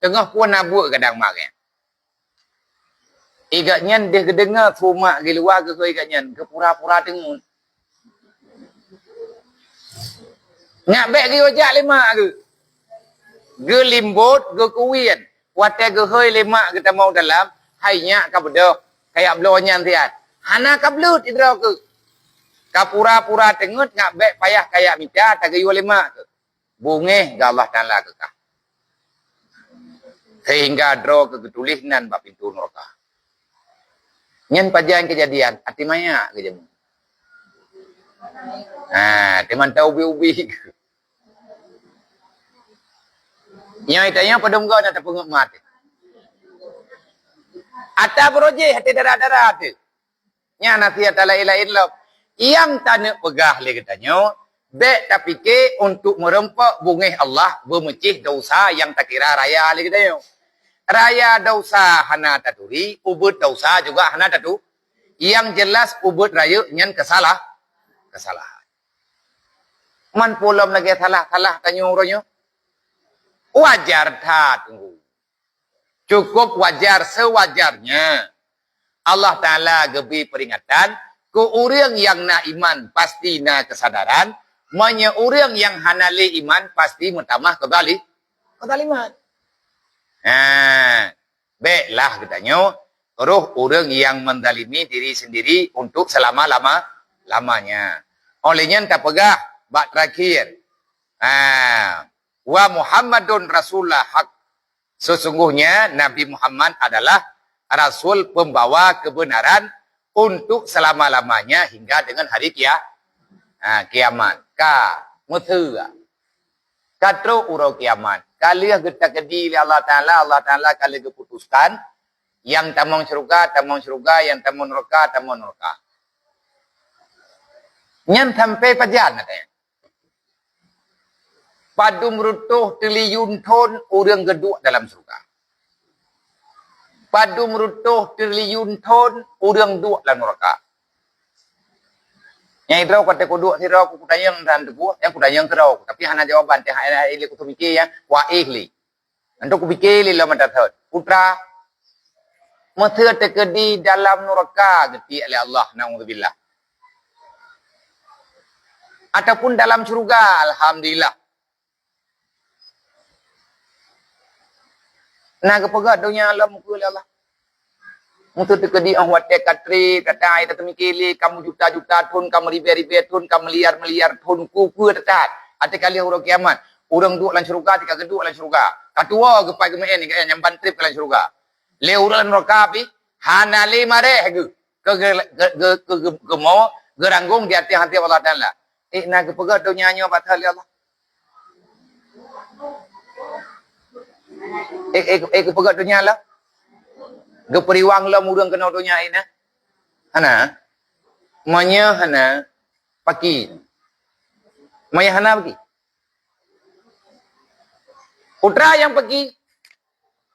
tengah pun nabuk kadang makan. Igaknya dia kedengar rumah di luar ke igaknya ke pura-pura tengun. Ngak bek ke ojak lima ke. Ge limbut ge kuwien. Watai ge hoi lima kita mau dalam hainya ka bedo kayak blonya tiat. Hana ka blut idra ke. Ka pura-pura tengut ngak bek payah kayak mita ta ge lima ke. Bungeh ga Allah Taala ke ka. Sehingga dro ke ketulisan bab pintu neraka. Nyen pajan kejadian ati maya ke jamu. Teman tahu ubi-ubi. Yang itanya pada muka nak terpenguk mati. Ata beroje hati darah-darah tu. Nya nasihat la ilaha illallah. Yang tanah pegah le katanya, bek tapi ke untuk merempak bungih Allah bermecih dosa yang tak kira raya le katanya. Raya dosa hana taturi, ubud dosa juga hana tatu. Yang jelas ubud raya nyan kesalahan. Man pulam lagi salah tanya orangnya. Wajar tak tunggu. Cukup wajar sewajarnya. Allah Ta'ala gebi peringatan. Ke orang yang nak iman pasti nak kesadaran. Manya orang yang hanali iman pasti mentamah kedaliman. Baiklah katanya. Terus orang yang mendalimi diri sendiri untuk selama-lamanya. Olehnya tak pegah. Bak terakhir. Wa Muhammadun Rasulullah hak. Sesungguhnya Nabi Muhammad adalah Rasul pembawa kebenaran untuk selama-lamanya hingga dengan hari kiamat. Katro uro kiamat. Kali kita kedili Allah Ta'ala kali keputuskan. Yang tamang syurga, yang tamang neraka. Nyan sampai pajan katanya. Padu merutuh triliun ton orang geduk dalam surga. Padu merutuh triliun ton orang duk dalam neraka. Yang itu kata kuduk si rau ku tanyang dan tebu, yang ku tanyang ke rau. Tapi hana jawaban teh ile ku mikir ya wa ihli. Untuk ku pikir li lama datat. Putra masa terkedi dalam neraka geti oleh Allah naudzubillah. Ataupun dalam surga alhamdulillah. Nah kepegat dunia alam muka Allah. Untuk terkedi watek katri kata ai tak mikili kamu juta-juta ton kamu ribu-ribu ton kamu miliar-miliar ton kuku tetat. Ate kali orang kiamat. Orang duk lan syurga tika geduk lan syurga. Katua ke pai kemen ni yang bantrip lan syurga. Le urang neraka pi hana le mare ge ke mau geranggung di hati Allah Taala. Nah kepegat dunia nya batal Allah. Kepegat dunia lah. Geperiwang lah murang kena dunia ini. Hana. Manya hana. Paki. Maya hana paki. Putra yang paki.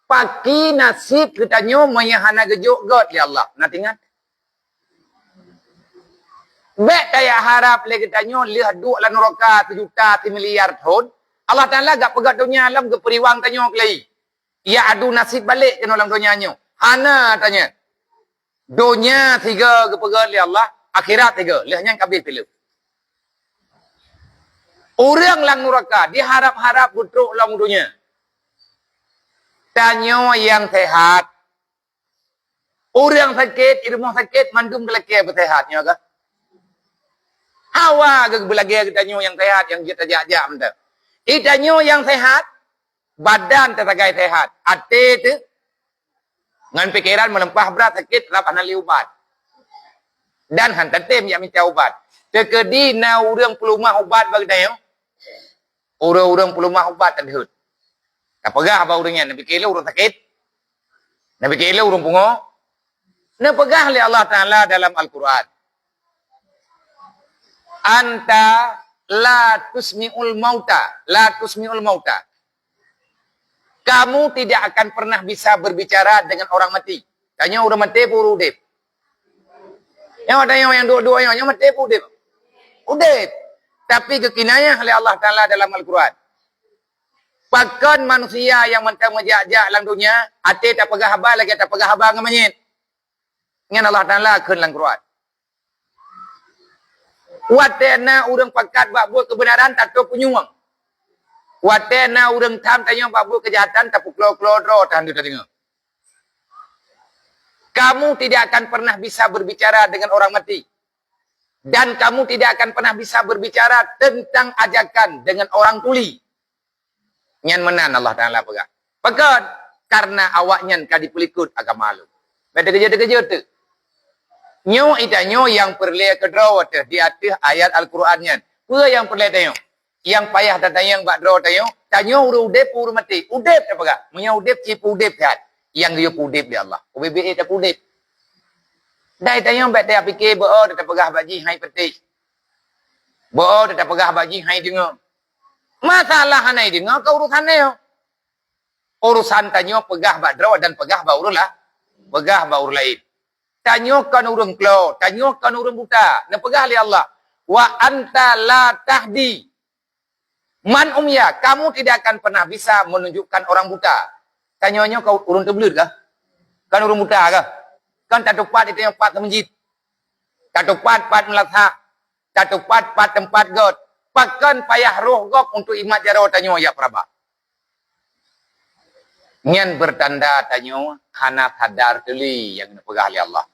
Paki nasib katanya maya hana gejuk God ya Allah. Nak ingat? Bek kaya harap le katanya lihat duk lan neraka 1 juta 1 miliar ton. Allah Ta'ala gak pegat dunia alam ke periwang tanya kelai. Ya adu nasib balik ke dalam dunia nyo. Hana tanya. Dunia 3 ke pegat oleh Allah. Akhirat 3. Lihatnya kabir pilih. Orang lang neraka. Dia harap-harap putruk lang dunia. Tanya yang sehat. Orang sakit, di rumah sakit, mandum kelakir bersehatnya ke? Hawa ke belagi tanya yang sehat, yang kita jajak benda. Itanyo yang sehat, badan tersagai sehat. Hati itu, dengan pikiran melempah berat sakit, dapat nali ubat. Dan hantar tim yang minta ubat. Terkedi na urang pelumah ubat bagi tayo. Urang pelumah ubat terhut. Tak pegah apa urangnya, nak fikir urang sakit. Nak fikir urang pungo. Nak pegah oleh Allah Ta'ala dalam Al-Quran. Anta la tusmi'ul mauta. Kamu tidak akan pernah bisa berbicara dengan orang mati. Tanya orang mati pun udip. Yang ada yang dua-duanya yang mati pun udip. Udip. Tapi kekinayah oleh Allah Ta'ala dalam Al-Quran. Bahkan manusia yang mentang menjak-jak dalam dunia, hati tak pegah habar lagi, tak pegah habar dengan menyit. Dengan Allah Ta'ala akan dalam Quran. Watena urang pakat bak buat kebenaran, tak tahu penyuang. Watena urang tam tanya bak buat kejahatan, tak pukul-klodro, tahan dia tengok. Kamu tidak akan pernah bisa berbicara dengan orang mati. Dan kamu tidak akan pernah bisa berbicara tentang ajakan dengan orang tuli. Nyan menan Allah Ta'ala pegang. Pegang. Karena awaknya kan dipelikut agak malu. Beda kerja-kerja tu. Nyo itanyo yang perlu kedua tu. Di atas ayat Al-Qurannya. Apa yang perlu tanya? Yang payah dan tanya yang bak draw tanya. Tanya urut udip, urut mati. Udip tak pegang. Punya udip, cipu udip kan. Yang dia udip di Allah. UBBA tak udip. Dah tanya bak dia fikir. Dia tak pegah baji hai peti. Dia tak pegah baji hai dengar. Masalah hanai dengar ke urusan dia. Urusan tanya pegah bak draw dan pegah bak urut lah. Pegah bak urut lain. Tanyakan urang klau, tanyakan urang buta. Nak pegah li Allah. Wa anta la tahdi. Man umya, kamu tidak akan pernah bisa menunjukkan orang buta. Tanyanya kau urang terbelut kah? Kan urang buta kah? Kan tak tepat itu yang pat masjid. Tak tepat pat melazhak. Tak tepat pat tempat god. Pakan payah roh gop untuk imat jaro tanyo ya praba. Nyan bertanda tanyo hana sadar tuli yang pegah li Allah.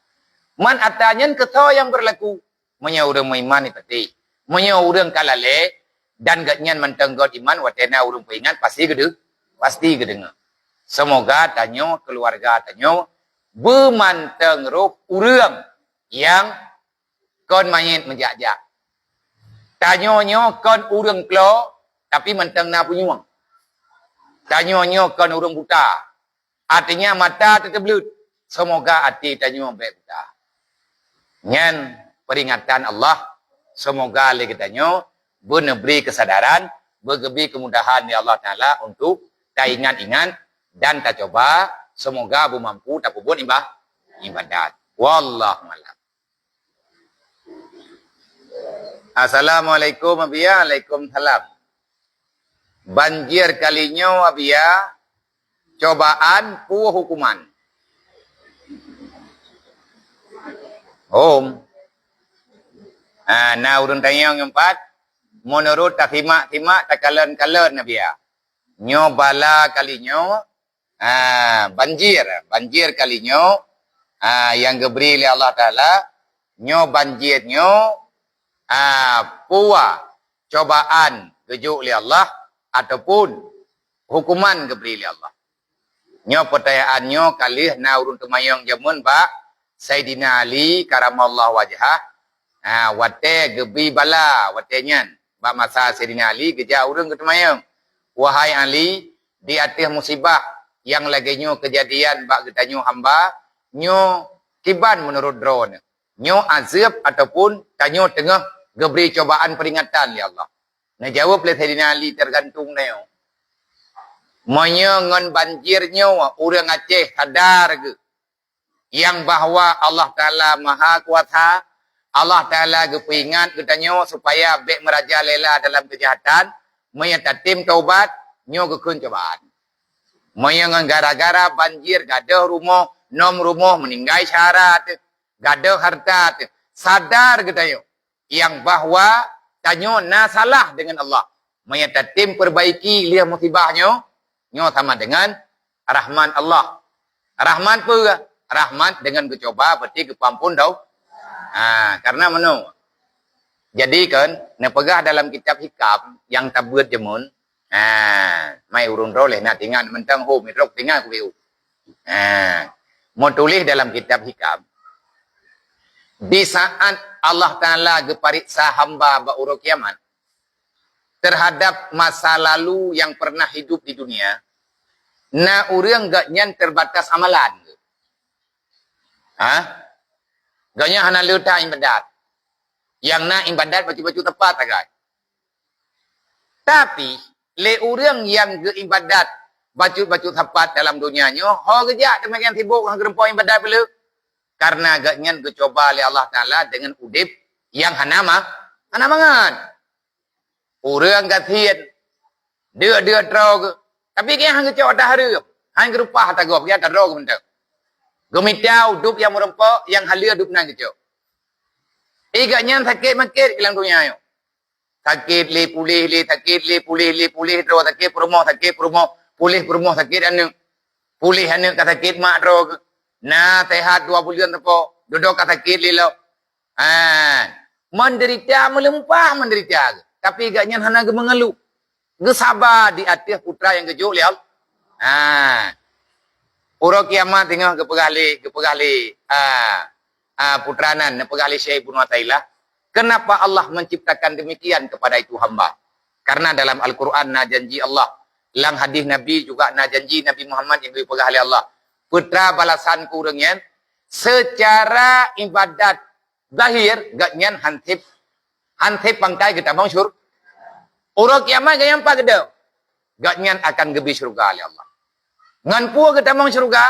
Man atanyan keto yang berlaku. Menya urang maiman ipati. Menya urang kalale dan gatnyan mentenggot iman watena urang peingat pasti gede. Pasti gede. Semoga tanyo keluarga tanyo bermanteng roh urang yang kon main menjak-jak. Tanyonyo kon urang klo tapi menteng na penyuang. Tanyonyo kon urang buta. Artinya mata terbelut. Semoga hati tanyo baik buta. Nyan peringatan Allah. Semoga lagi tanyo berneberi kesadaran, bergebi kemudahan di Allah Ta'ala untuk tak ingat-ingat dan tak coba. Semoga bermampu tak buat ibadat. Wallahualam. Assalamualaikum abia. Waalaikumsalam. Banjir kalinya abia. Cobaan pu hukuman. Nah urun tanya yang empat. Menurut tak himak tak kalen abia. Nyo bala kalinya. Banjir kalinya. Yang geberi oleh Allah Ta'ala. Nyo banjirnya. Puwa cobaan kejuk oleh Allah ataupun hukuman geberi oleh Allah. Nyo pertayaannya kalih na urun temayang jamun ba Sayyidina Ali karamallahu wajhah. Wate gebi bala watenyan ba masa Sayyidina Ali geja urang ke temayang. Wahai Ali, di atas musibah yang laginya kejadian ba getanyo hamba, nyo kiban menurut drone. Nyo azab ataupun tanyo tengah geberi cobaan peringatan ya Allah. Nah jawab oleh Sayyidina Ali tergantung neo. Monya ngon banjirnya orang Aceh sadar ke yang bahawa Allah Ta'ala maha kuasa. Allah Ta'ala kepingat katanya supaya bek merajalela dalam kejahatan. Monya tatim taubat nyo kekun cobaan. Monya ngon gara-gara banjir gadah rumah, nom rumah meninggai syarat, gadah harta, sadar katanya yang bahawa tanyo na salah dengan Allah. Menyata tim perbaiki lihat musibahnya. Nyo sama dengan Rahman Allah. Rahman apa? Rahman dengan kecoba berarti kepampun tau. Karena mana? Jadi kan, nepegah dalam kitab hikam yang tabut jemun. Mai urun roleh nak tinggal mentang ho mitrok tinggal ku biu. Mau tulis dalam kitab hikam. Di saat Allah Ta'ala gepariksa hamba ba'uruk kiamat terhadap masa lalu yang pernah hidup di dunia, na urang gaknyan terbatas amalan. Gaknya hana leuta ibadat. Yang na ibadat baju-baju tepat agak. Tapi le urang yang ge ibadat baju-baju tepat dalam dunianya, ho gejak demikian sibuk hang gerempo ibadat belu. Karena agaknya dicoba oleh Allah Ta'ala dengan udip yang hana mangan. Orang katian. Dia terog. Tapi kaya hang kecok dah harap. Hang kerupah tak gop. Kaya terog bentuk. Gemitau dup yang merempok. Yang halia dup nang kecok. Igaknya sakit makit kelang dunia yo. Sakit le pulih le sakit le pulih terus sakit perumah pulih perumah sakit anu. Pulih anu ka sakit mak terus. Nah sehat 2 bulan tepo. Duduk ka sakit le lo. Menderita melempah menderita. Tapi igaknya hana ge mengeluh. Ge sabar di atas putra yang kejuk lial. Uro kiamat tengah ke pegali putranan pegali Syekh Ibnu Athaillah. Kenapa Allah menciptakan demikian kepada itu hamba? Karena dalam Al-Quran na janji Allah. Lang hadis Nabi juga na janji Nabi Muhammad yang dipegang oleh Allah. Putra balasan kurangnya secara ibadat zahir gaknyan hantip pangkai kita bang syur. Orang kiamat gak yang pagedau. Gaknyan akan gebi syurga oleh Allah. Ngan pua kita bang syurga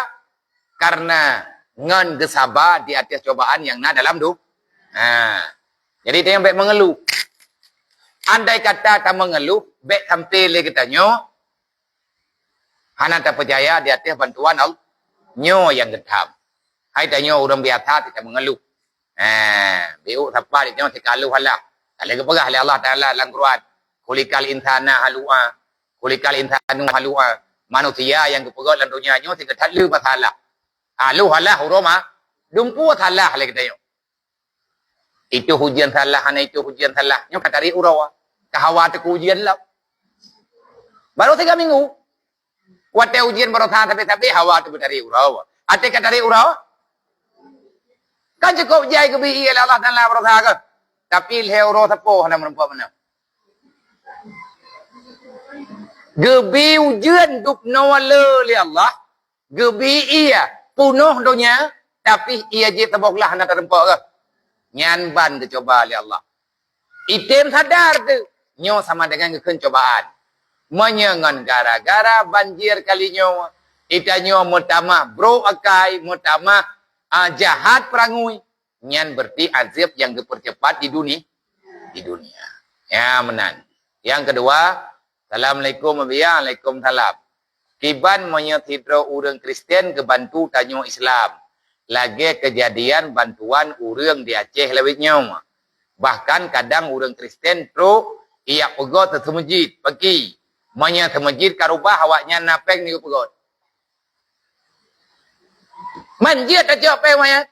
karena ngan gesaba di atas cobaan yang na dalam du. Jadi dia yang baik mengeluh. Andai kata tak mengeluh, baik tampil kita nyo. Hana tak percaya di atas bantuan Allah. Nyo yang getam. Hai tanya orang biasa tidak mengeluh. Biuk siapa dia tengok tikaluh halah. Tak lagi pegah oleh Allah Ta'ala dalam Quran. Kulikal insana halu'a. Kulikal insanu halu'a. Manusia yang kepegat dalam dunia nyo tidak terlalu masalah. Haluh halah huruma. Dumpu salah oleh kita nyo. Itu hujian salah, hana itu hujian salah. Nyo kata dari urawa. Kahawa teku ujian lah. Baru 3 minggu. Wate ujian baru tapi hawa teku dari urawa. Ate kata dari urawa. Kan cukup jai kebi ialah Allah Ta'ala baru ke. Tapi leh urawa tepo hana merempuan mana. Gebi ujian duk nawala li Allah. Gebi ia punuh dunia. Tapi ia je teboklah hana terempak ke. Nyan ban kecoba oleh Allah. Item sadar tu. Nyo sama dengan kecobaan. Menyengan gara-gara banjir kali nyo. Ita nyo mutamah bro akai. Mutamah jahat perangui. Nyan berarti azab yang dipercepat di dunia. Di dunia. Ya menan. Yang kedua. Assalamualaikum warahmatullahi wabarakatuh. Kiban menyetidro orang Kristen kebantu tanyo Islam. Lagi kejadian bantuan orang di Aceh lewitnya. Bahkan kadang orang Kristen pro ia pegot ke masjid pergi. Manya ke masjid karubah awaknya napek ni pegot. Manjir tak jawab maya.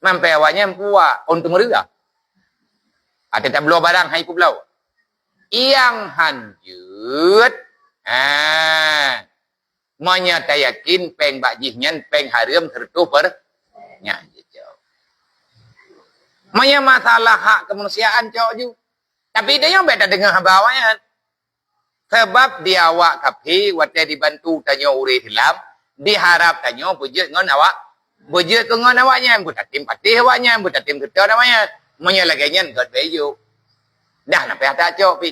Mampai awaknya puak untuk mereka. Ada tak belau barang hai pulau. Yang hanjut. Manya tak yakin peng bakjihnya peng haram tertutup nya jauh. Manya masalah hak kemanusiaan cok ju. Tapi dia yang beda dengan bawahnya. Sebab dia awak kapi wate dibantu tanyo uri Islam, diharap tanyo bujut ngon awak. Bujut ke ngon awaknya, buta tim patih awaknya, buta tim ketua namanya. Manya laganya god beju. Dah nampai tak cok pi.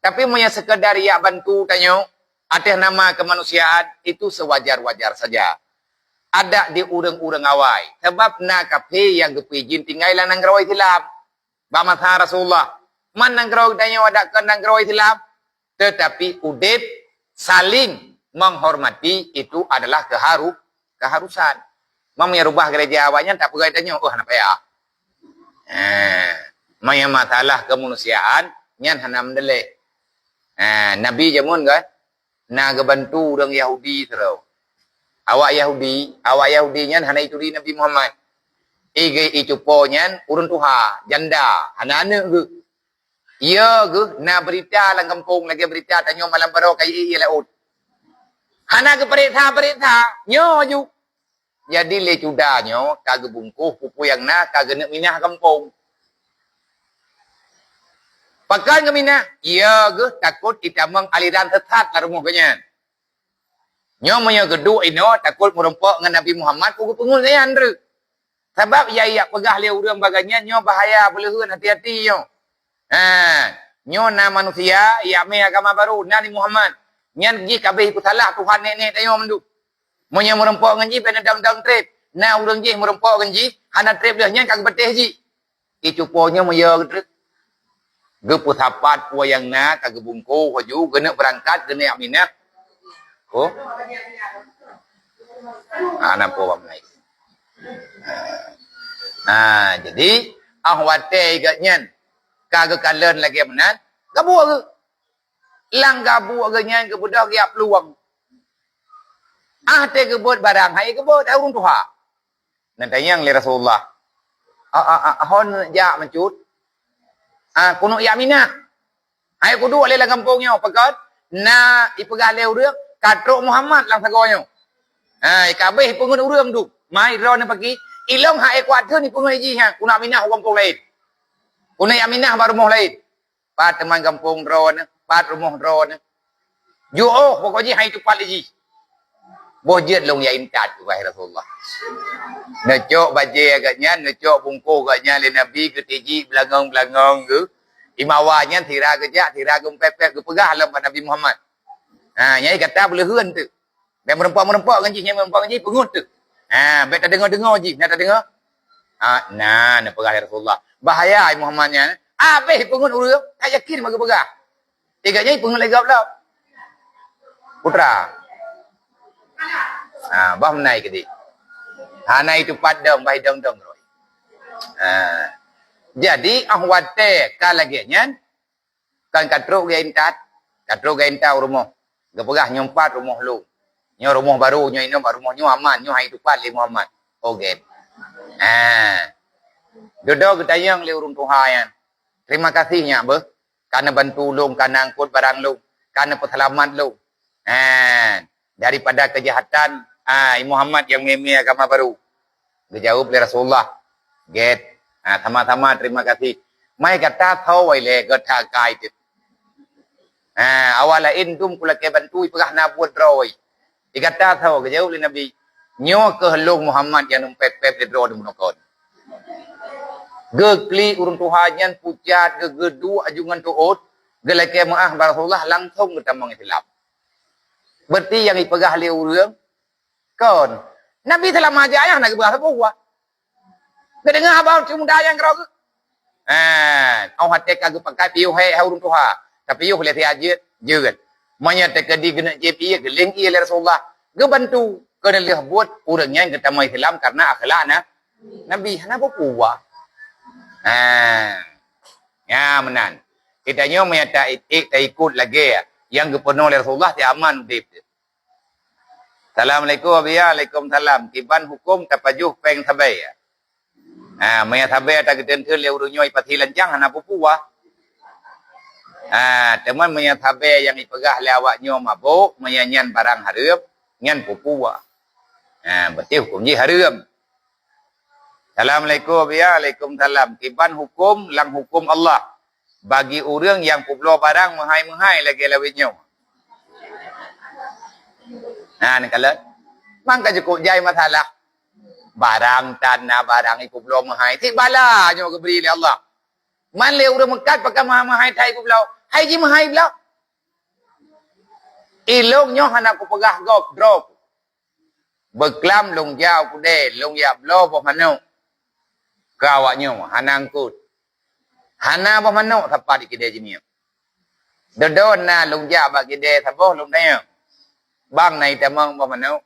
Tapi manya sekedar ya bantu tanyo atas nama kemanusiaan itu sewajar-wajar saja. Ada di urang-urang awai. Sebab nak kafe yang kepijin tinggal nang gerawai Islam. Bamasa Rasulullah. Man nang gerawai danyo ada ke nang gerawai Islam. Tetapi udip saling menghormati itu adalah keharusan. Mamanya rubah gereja awalnya tak pegai danyo. Oh kenapa ya? Maya masalah kemanusiaan nyan hana mendelek. Nabi jamun kan? Nak bantu orang Yahudi terus. Awak Yahudi nyan hana itu di Nabi Muhammad. Ige itu ponyan urun tuha janda hana ane ge. Iya ge na berita lang kampung lagi berita tanyo malam baru kai iya laut. Hana ke berita nyo ju. Jadi le cudanya kage bungkuh pupu yang na kage nak minah kampung. Pakan ke minah? Iya ke takut kita meng aliran sesat lah rumah kenyan. Nyomonya geduk ino takut merempok dengan Nabi Muhammad pukul pengul saya andru. Sebab ya pegah le urang baganya nyo bahaya belehun hati-hati nyo. Nyo na manusia ya me agama baru Nabi Muhammad. Nyan gi kabeh ku salah Tuhan nenek tayo mendu. Monya merempok ngan ji pen dang trip. Na urang ji merempok ngan ji hana trip dah nyan kag beteh ji. Icuponya moya gedrek. Ge putapat wayang na kage bungko haju gena berangkat gena Aminah. Oh. Anak po naik. Jadi ahwate igatnyan kage kalen lagi menan gabu ke lang gabu ke nyan ke budak ya peluang te kebut barang hai kebut urung tuha nanti yang li Rasulullah hon ja mencut kuno ya Aminah hai kudu ale la kampungnya pakat na ipegale urang katrok Muhammad lang sagonyo kabeh pengun urang tu mai ron pagi ilong ha kuat tu ni pengun ji ha kuno Aminah kampung lain kuno Aminah baru rumah lain pat teman kampung ron pat rumah ron yo pokoknya hai tu pat ji bojet long ya imtat wahai Rasulullah necok baje agaknya necok bungko agaknya le Nabi ke tiji belangong-belangong ke imawanya tira kerja tira gempepet ke pegah lam Nabi Muhammad nyai kata boleh heun tu be merempak-merempak kan ji nyai merempak kan ji pengut tu be tak dengar-dengar ji nak tak dengar nah pegah Rasulullah bahaya Muhammadnya be pengut urang tak yakin mage pegah tiga nyai pengut lagi pula putra bah naik ke di naik tu padam bai dong-dong roi jadi ahwate kalagian kan katrok ge intat katrok ge intau rumah ge pegah nyompat rumah lu nyo rumah baru nyo ino baru rumah nyo aman nyo hai tu pat li Muhammad oget dodo getayang le urung tuhayan terima kasihnya be karena bantu lu karena angkut barang lu karena perselamat lu daripada kejahatan Muhammad yang meme agama baru. Dia jawab oleh Rasulullah. Get. Sama-sama terima kasih. Mai kata tahu wale gata kai tu. Awala intum kula ke bantu pegah na buat roi. Dia kata tahu dia jawab oleh Nabi. Nyo ke helung Muhammad yang pep-pep de dro de munokon. Gekli urung tuhanyan pucat gegedu ajungan tuut. Gelake maah Rasulullah langsung ketamang Islam. Berarti yang ipegah le urang kon Nabi telah majaya nak berah buah kedengar abang cuma yang kau au hati kagak pakai piu hai urung tuha tapi piu boleh tiajit jeut manya tekadi gena JP geling ia le Rasulullah ge bantu kena leh buat urangnya yang ketama Islam karena akhlakna Nabi hana buah ya menan kitanya menyata ikut lagi yang gepenuh oleh Rasulullah ti aman udip. Assalamualaikum Waalaikumsalam. Kiban hukum tapajuh peng tabai. Maya tabai tak ketentu le urunyo ipati lancang hana pupua. Teman maya tabai yang ipegah le awaknyo mabuk, maya nyan barang harum, nyan pupua. Berarti hukum ji harum. Assalamualaikum Waalaikumsalam. Kiban hukum lang hukum Allah. Bagi orang yang puplo barang menghai-menghai lagi lawitnya. Ni kalau mangka cukup jai masalah. Barang tanah barang iku puplo menghai. Tik bala nyo ke beri Allah. Man le urang mekat pakai menghai thai puplo. Hai ji menghai pula. Ilong nyo hana ku pegah gop drop. Beklam long jauh ku de, long ya blo po manu. Kawaknyo hana angkut. Hana apa manuk siapa di kedai jenis. Dodon na long ja ba kedai saboh long tanya. Bang nai tamang apa manuk.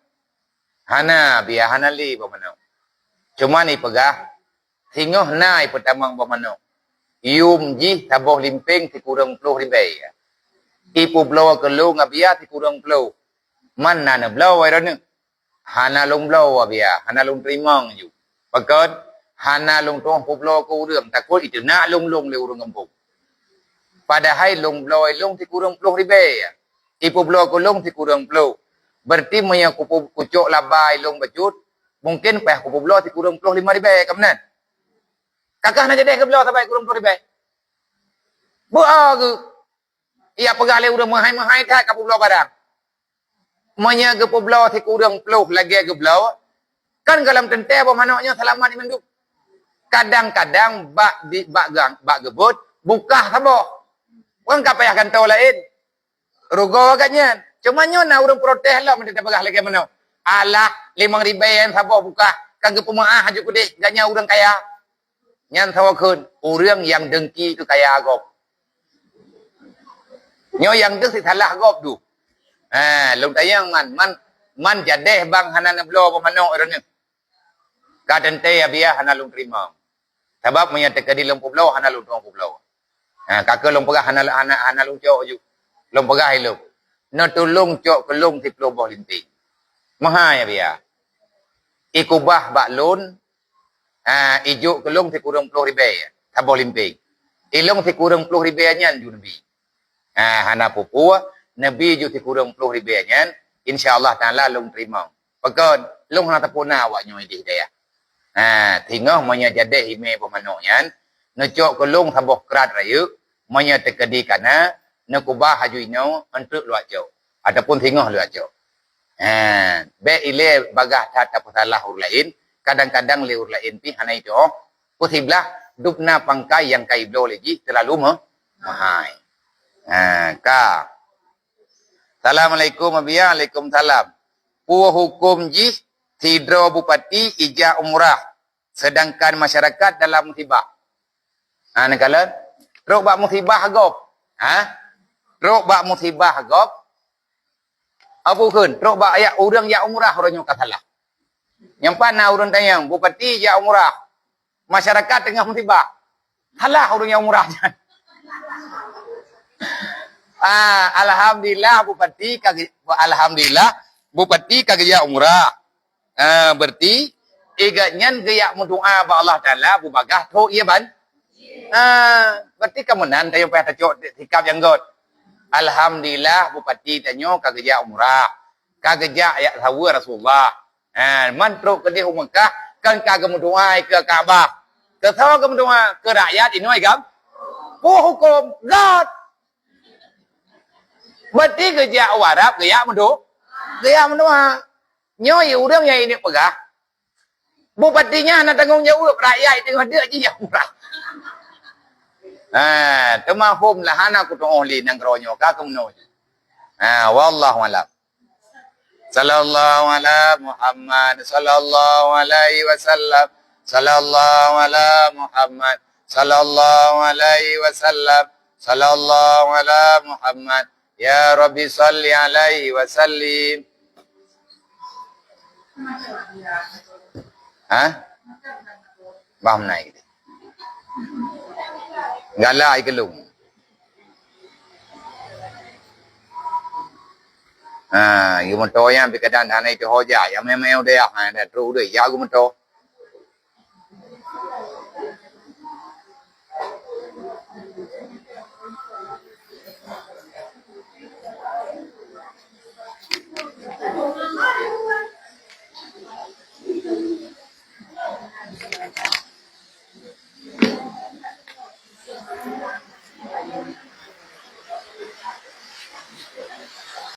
Hana biar hana li apa manuk. Cuma ni pegah. Singoh nai pertamang apa manuk. Ium ji saboh limping ti kurang puluh ribai. Ipu blow ke lu ngabia ti kurang puluh. Mana na blow ai rana. Hana long blow biar. Hana long terimang ju. Pakat. Hana long tong puplo ku urang takut itu nak long le urang kampung. Padahal long bloi long ti kurang puluh ribai. Ipu blo ku long ti kurang puluh. Berarti maya ku kucuk labai long bacut, mungkin peh ku blo ti kurang puluh 5 ribai kamenan. Kakak nak jadi ke blo sampai kurang 10 ribai. Buah ke. Ia pegale urang mahai-mahai tak ka blo barang. Maya ke blo ti kurang puluh lagi ke blo. Kan dalam tente apa manaknya selamat menduk. Kadang-kadang bak gebut buka saboh. Orang kapayah kantau lain. Rugo agaknya. Cuma nyo na urang protes lah mendak pegah lagi mana. Alah 5 ribai saboh buka. Kagak pemaah aja kude ganya urang kaya. Nyan sawakeun urang yang dengki itu kaya agop. Nyo yang tu si salah gop tu. Long tayang man jadeh bang hanan blo pemano orang ni. Kaden te biya hana long terima. Sebab menyata kadi long pulau hana long tuang pulau. Kakak long pegah hana long cok ju. Long pegah ilung. No tulung cok kelung ti pulau boh linting. Maha ya biya. Ikubah bak lun ijuk kelung ti kurang 10 ribu. Taboh limping. Ilung ti kurang 10 ribu nyan ju nabi. Hana pupu nabi ju ti kurang 10 ribu nyan. InsyaAllah ta'ala long terima. Pakon long hana tapuna awak nyoy di hidayah. Tinggal monya jadeh ime pemano yan. Necok kelung saboh kerat rayu. Monya tekedi kana. Nekubah haju ino untuk luat jauh. Ataupun tinggal luat jauh. Be ile bagah tata pasalah ur lain. Kadang-kadang le ur lain pi hana itu. Kutiblah dupna pangkai yang kai blo lagi terlalu mahai. Ka. Assalamualaikum abia. Waalaikumsalam. Puah hukum jis. Tidro bupati ija umrah. Sedangkan masyarakat dalam musibah. Nekalan. Rok bak musibah agop. Rok bak musibah agop. Apa kun? Rok bak ayak urang ya umrah orangnya katalah. Yang pana urang tayang. Bupati ija umrah. Masyarakat tengah musibah. Halah orang yang umrah. Alhamdulillah bupati kagaya umrah. Berarti igatnya gaya mendoa ba Allah Taala bubagah tu iya ban. Berarti kemenan tayo pa tacok sikap yang god. Alhamdulillah bupati tanyo kagaya umrah. Kagaya ya sawu Rasulullah. Man tro ke di Mekah kan kagak mendoa ke Ka'bah. Ke tahu ke mendoa ke rakyat ini gam. Hukum god. Berarti gaya Arab gaya mendoa. Nyoy urang yang ini pegah. Bupatinya nak tanggung jawab rakyat tengok dia je yang murah. Temahum lah anak ku tongoli nang kronyo ka kemno. Wallahu alam. Sallallahu ala Muhammad sallallahu alaihi wasallam. Sallallahu ala Muhammad sallallahu alaihi wasallam. Sallallahu ala Muhammad ya Rabbi salli alaihi wasallim. Bam naik. Gala ai kelung. Yu moto yang bikadan hanai to hoja, yang memang dia ada tru deh, ya gu moto.